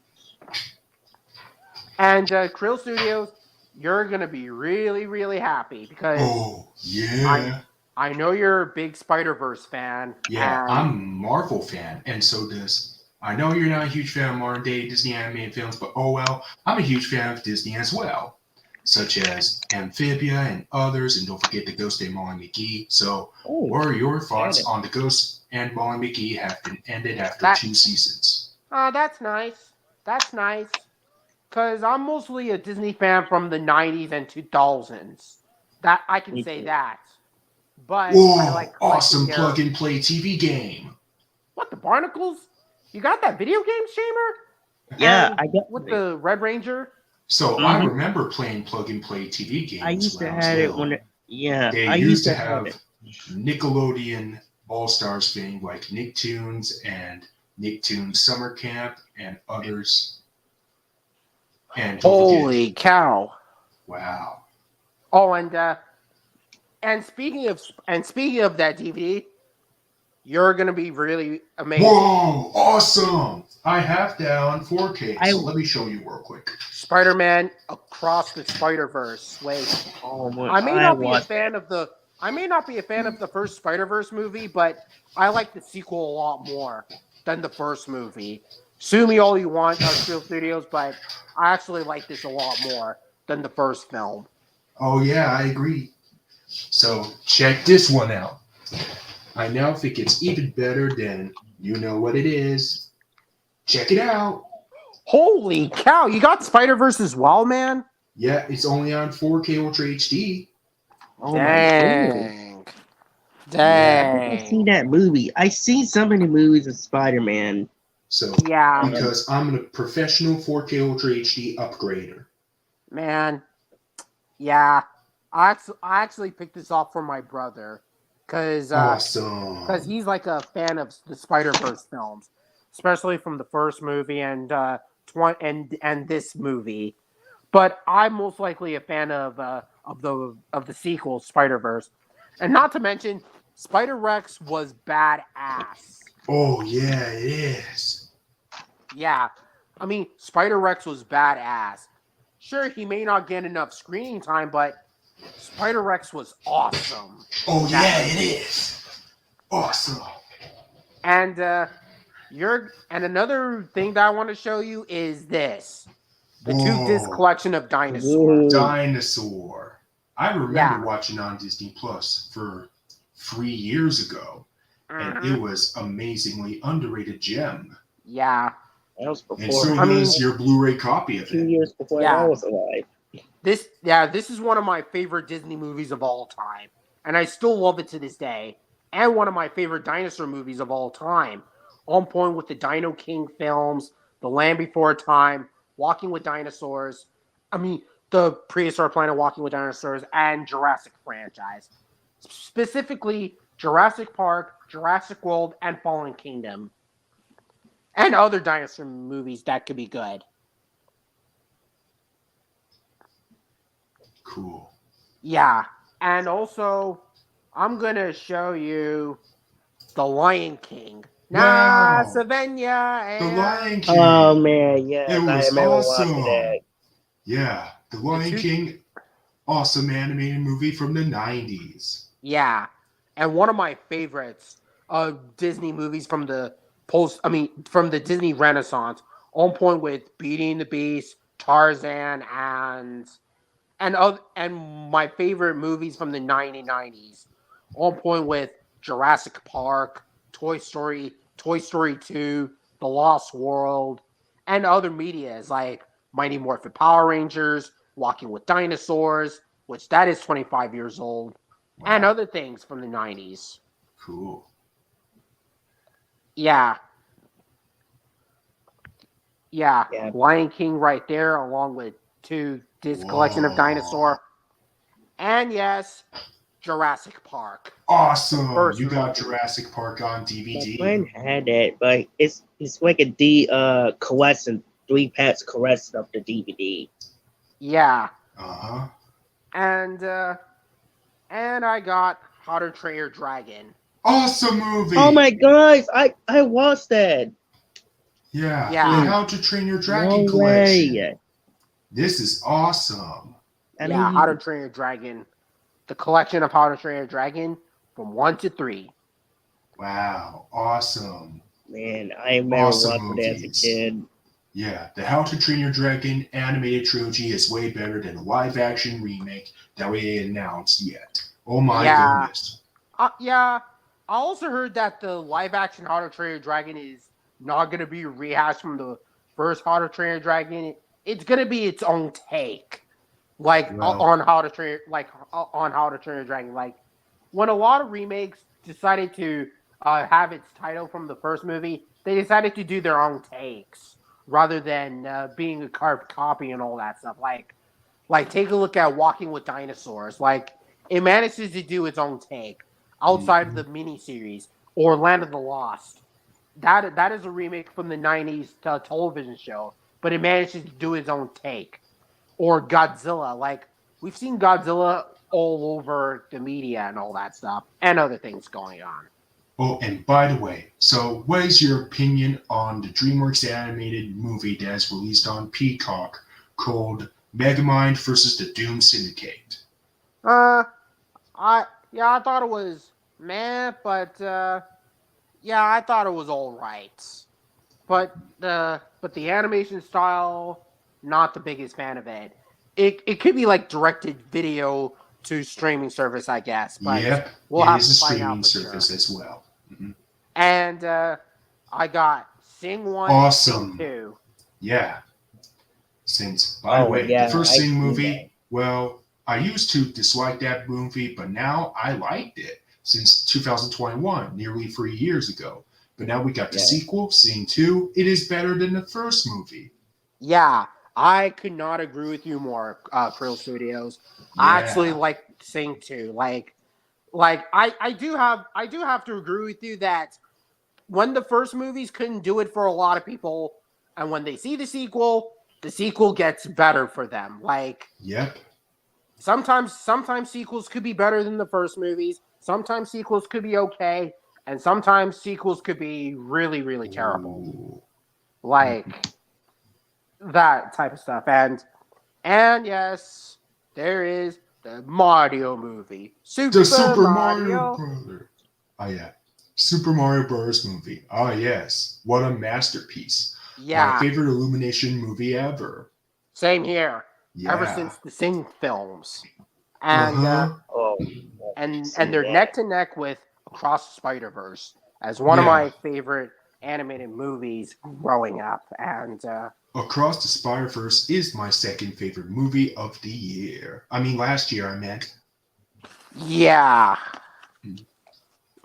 A: and Krill Studios, you're gonna be really, really happy because
F: Oh, yeah.
A: I know you're a big Spider-Verse fan.
F: Yeah,
A: and
F: I'm a Marvel fan, and so does. I know you're not a huge fan of modern day Disney animated films, but oh well, I'm a huge fan of Disney as well, such as Amphibia and others, and don't forget the Ghost and Molly McGee. So,
E: Oh.
F: what are your thoughts
E: it.
F: on the Ghost and Molly McGee have been ended after
A: That-
F: 2 seasons?
A: That's nice. That's nice. Because I'm mostly a Disney fan from the 90s and 2000s. That I can
E: Me
A: say
E: too.
A: that. But I
F: Whoa!
A: like
F: Awesome
A: collecting their-
F: plug and play TV game.
A: What, the Barnacles? You got that video game, Shamer?
E: Yeah,
A: And
E: I got
A: with the Red Ranger?
F: So I
E: Mhm.
F: remember playing plug and play TV games.
E: I used to
F: when I was
E: have it
F: little.
E: when yeah,
F: They
E: I
F: used to
E: have
F: have
E: it.
F: Nickelodeon All Stars thing like Nicktoons and Nicktoons Summer Camp and others. And don't forget-
A: Holy cow.
F: wow.
A: Oh, and speaking of that DVD, you're gonna be really amazed.
F: Whoa, awesome! I have that on 4K,
E: I-
F: so let me show you real quick.
A: Spider-Man Across the Spider-Verse. Wait.
E: Oh my!
A: I may not be a
E: watched
A: fan of the first Spider-Verse movie, but I like the sequel a lot more than the first movie. Sue me all you want, Trill Studios, but I actually like this a lot more than the first film.
F: Oh yeah, I agree. So check this one out. I now think it's even better than You Know What It Is. Check it out.
A: Holy cow! You got Spider-Verse as well, man.
F: Yeah, it's only on 4K Ultra HD.
E: Oh my goodness!
A: Dang.
E: I seen that movie. I seen so many movies of Spider-Man.
F: So
A: Yeah,
F: because I'm a professional 4K Ultra HD upgrader.
A: man. Yeah, I actually picked this off for my brother, cause
F: Awesome.
A: he's like a fan of the Spider-Verse films, especially from the first movie and this movie. But I'm most likely a fan of the sequel, Spider-Verse, and not to mention Spider-Rex was badass.
F: Oh yeah, it is.
A: Yeah, I mean Spider-Rex was badass. Sure, he may not get enough screening time, but Spider-Rex was awesome.
F: Oh
A: in that
F: yeah,
A: movie.
F: it is. Awesome.
A: And another thing that I want to show you is this. The two disc
F: Whoa.
A: collection of dinosaurs.
E: Whoa.
F: Dinosaur. I remember
A: Yeah.
F: watching on Disney Plus for 3 years ago, and
A: Mhm.
F: it was amazingly underrated gem.
A: Yeah.
E: That was
F: And
E: before.
F: so
A: I mean-
F: does your Blu-ray copy of
E: 2
F: it.
E: years before
A: Yeah.
E: I was alive.
A: This is one of my favorite Disney movies of all time. And I still love it to this day. And one of my favorite dinosaur movies of all time. On point with the Dino King films, The Land Before Time, Walking with Dinosaurs. I mean, the Prehistoric Planet Walking with Dinosaurs, and Jurassic franchise. Specifically, Jurassic Park, Jurassic World, and Fallen Kingdom. And other dinosaur movies that could be good.
F: Cool.
A: Yeah. And also, I'm going to show you The Lion King.
F: Wow.
A: Savannah.
F: The
A: And
F: Lion King.
E: Oh man, yes,
F: It
E: I
F: was
E: remember
F: awesome.
E: watching that.
F: Yeah, The Lion
A: two-
F: King, awesome animated movie from the 90s.
A: Yeah. And one of my favorites of Disney movies from the from the Disney Renaissance, on point with Beauty and the Beast, Tarzan, and my favorite movies from the 1990s, on point with Jurassic Park, Toy Story 2, The Lost World, and other medias like Mighty Morphin Power Rangers, Walking with Dinosaurs, which that is 25 years old, and
F: Wow.
A: other things from the 90s.
F: Cool.
A: Yeah. Yeah.
E: Yeah.
A: Lion King right there, along with this collection of
F: Whoa.
A: dinosaur. And yes, Jurassic Park.
F: Awesome.
A: First
F: You got
A: movie.
F: Jurassic Park on
E: My
F: DVD.
E: friend had that, but it's like a collection, 3 packs collection of the DVD.
A: Yeah.
F: Uh-huh.
A: And I got How to Train Your Dragon.
F: Awesome movie.
E: Oh my gosh, I watched that.
F: Yeah.
A: Yeah.
F: The How to Train Your Dragon
E: No
F: collection.
E: way.
F: This is awesome.
E: I
A: Yeah,
E: mean,
A: How to Train Your Dragon. The collection of How to Train Your Dragon from 1 to 3.
F: Wow. Awesome.
E: man, I remember
F: Awesome
E: watching that as a
F: movies.
E: kid.
F: Yeah, the How to Train Your Dragon animated trilogy is way better than the live-action remake that we announced yet. Oh my
A: Yeah.
F: goodness.
A: Yeah. I also heard that the live action How to Train Your Dragon is not going to be rehashed from the first How to Train Your Dragon. It's going to be its own take. Like
F: Well-
A: on How to Train Your Dragon. Like when a lot of remakes decided to have its title from the first movie, they decided to do their own takes rather than being a carbon copy and all that stuff. Like take a look at Walking with Dinosaurs. Like it manages to do its own take outside of the miniseries or Land of the Lost. That is a remake from the 90s television show, but it manages to do its own take. Or Godzilla. Like we've seen Godzilla all over the media and all that stuff and other things going on.
F: Oh, and by the way, so what is your opinion on the DreamWorks animated movie that is released on Peacock called Megamind versus the Doom Syndicate?
A: I thought it was meh, but I thought it was all right. But the animation style, not the biggest fan of it. It could be like directed video to streaming service, I guess. But
F: Yep,
A: we'll
F: it
A: have
F: is
A: to
F: a
A: find
F: streaming
A: out for
F: service
A: sure.
F: as well. Mhm.
A: And I got Sing 1
F: Awesome.
A: and Sing 2.
F: Yeah. Since, by the
E: Oh,
F: way,
E: yeah,
F: the first
E: I
F: Sing
E: see
F: movie,
E: that.
F: well, I used to dislike that movie, but now I liked it since 2021, nearly 3 years ago. But now we got the
E: Yeah.
F: sequel, Sing 2. It is better than the first movie.
A: Yeah, I could not agree with you more, Krill Studios. I actually
F: Yeah.
A: like Sing 2. I do have to agree with you that when the first movies couldn't do it for a lot of people, and when they see the sequel gets better for them. Like
F: Yep.
A: sometimes sequels could be better than the first movies. Sometimes sequels could be okay, and sometimes sequels could be really, really terrible.
F: Ooh.
A: Like that type of stuff. And yes, there is the Mario movie.
F: The Super Mario
A: Mario.
F: Brothers. Oh, yeah. Super Mario Bros. Movie. Oh, yes. What a masterpiece. My
A: Yeah,
F: favorite Illumination movie ever.
A: same here. Ever
F: Yeah.
A: since the Sing films. And
F: Uh-huh.
E: Oh,
A: and
E: see
A: they're
E: that.
A: neck to neck with Across the Spider-Verse as one of
F: Yeah.
A: my favorite animated movies growing up. And
F: Across the Spider-Verse is my second favorite movie of the year. I mean, last year I meant.
A: yeah.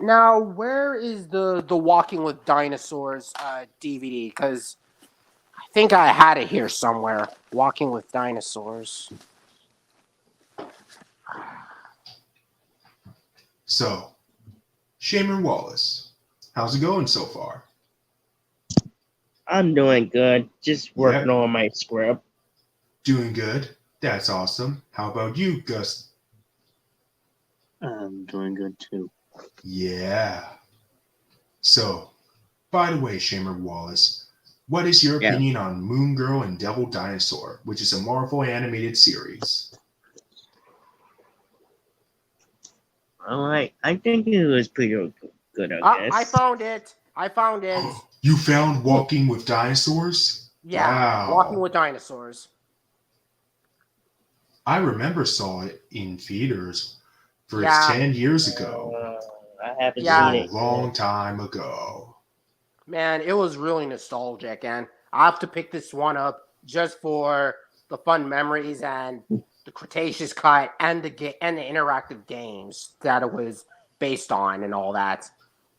A: Now, where is the Walking with Dinosaurs DVD? Because I think I had it here somewhere. Walking with Dinosaurs.
F: So, Shamer Wallace, how's it going so far?
E: I'm doing good. Just working on my script.
F: Doing good. That's awesome. How about you, Gus?
D: I'm doing good too.
F: Yeah. So, by the way, Shamer Wallace, what is your
E: Yeah.
F: opinion on Moon Girl and Devil Dinosaur, which is a Marvel animated series?
E: Alright, I think it was pretty good, I guess.
A: I found it.
F: You found Walking with Dinosaurs?
A: Yeah,
F: Wow.
A: Walking with Dinosaurs.
F: I remember saw it in theaters for
A: Yeah.
F: 10 years ago.
E: I haven't
A: Yeah.
E: seen
F: A
E: it.
F: long time ago.
A: Man, it was really nostalgic, and I have to pick this one up just for the fun memories and the Cretaceous cut and the interactive games that it was based on and all that.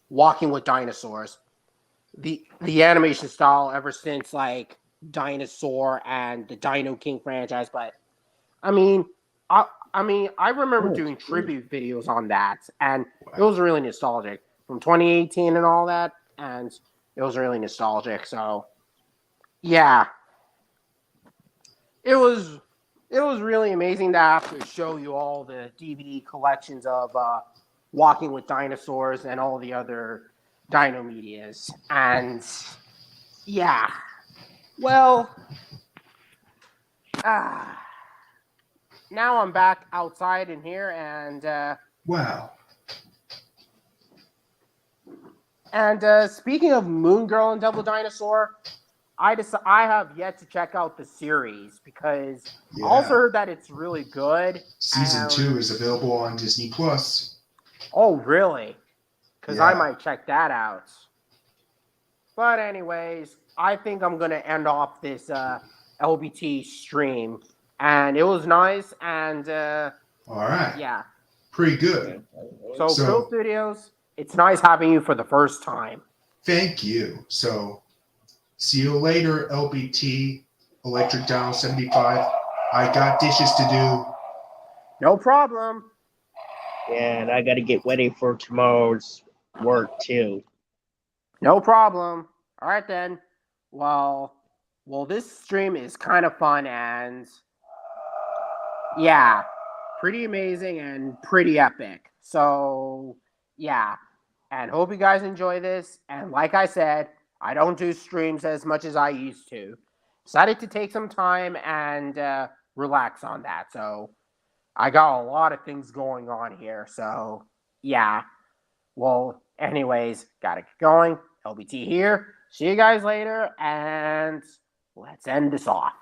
A: Walking with Dinosaurs. The animation style ever since like Dinosaur and the Dino King franchise, but I mean, I remember
E: Oh,
A: doing
E: cool.
A: tribute videos on that, and it
F: Wow.
A: was really nostalgic from 2018 and all that, and it was really nostalgic. So, yeah, it was really amazing to have to show you all the DVD collections of Walking with Dinosaurs and all the other Dino medias, and yeah, well, now I'm back outside in here, and
F: Wow.
A: speaking of Moon Girl and Devil Dinosaur, I have yet to check out the series because I also heard that it's really good.
F: Season 2 is available on Disney Plus.
A: Oh, really? Because I
F: Yeah.
A: might check that out. But anyways, I think I'm gonna end off this LBT stream, and it was nice, and
F: All right.
A: yeah.
F: Pretty good.
A: So,
F: So-
A: Krill Studios, it's nice having you for the first time.
F: Thank you. So, see you later, LBT, Electric Dial 75. I got dishes to do.
A: No problem.
E: Yeah, and I gotta get ready for tomorrow's work too.
A: No problem. All right then. Well, this stream is kind of fun and yeah, pretty amazing and pretty epic. So, yeah. And hope you guys enjoy this. And like I said, I don't do streams as much as I used to. Decided to take some time and relax on that. So, I got a lot of things going on here. So, yeah. Well, anyways, gotta get going. LBT here. See you guys later, and let's end this off.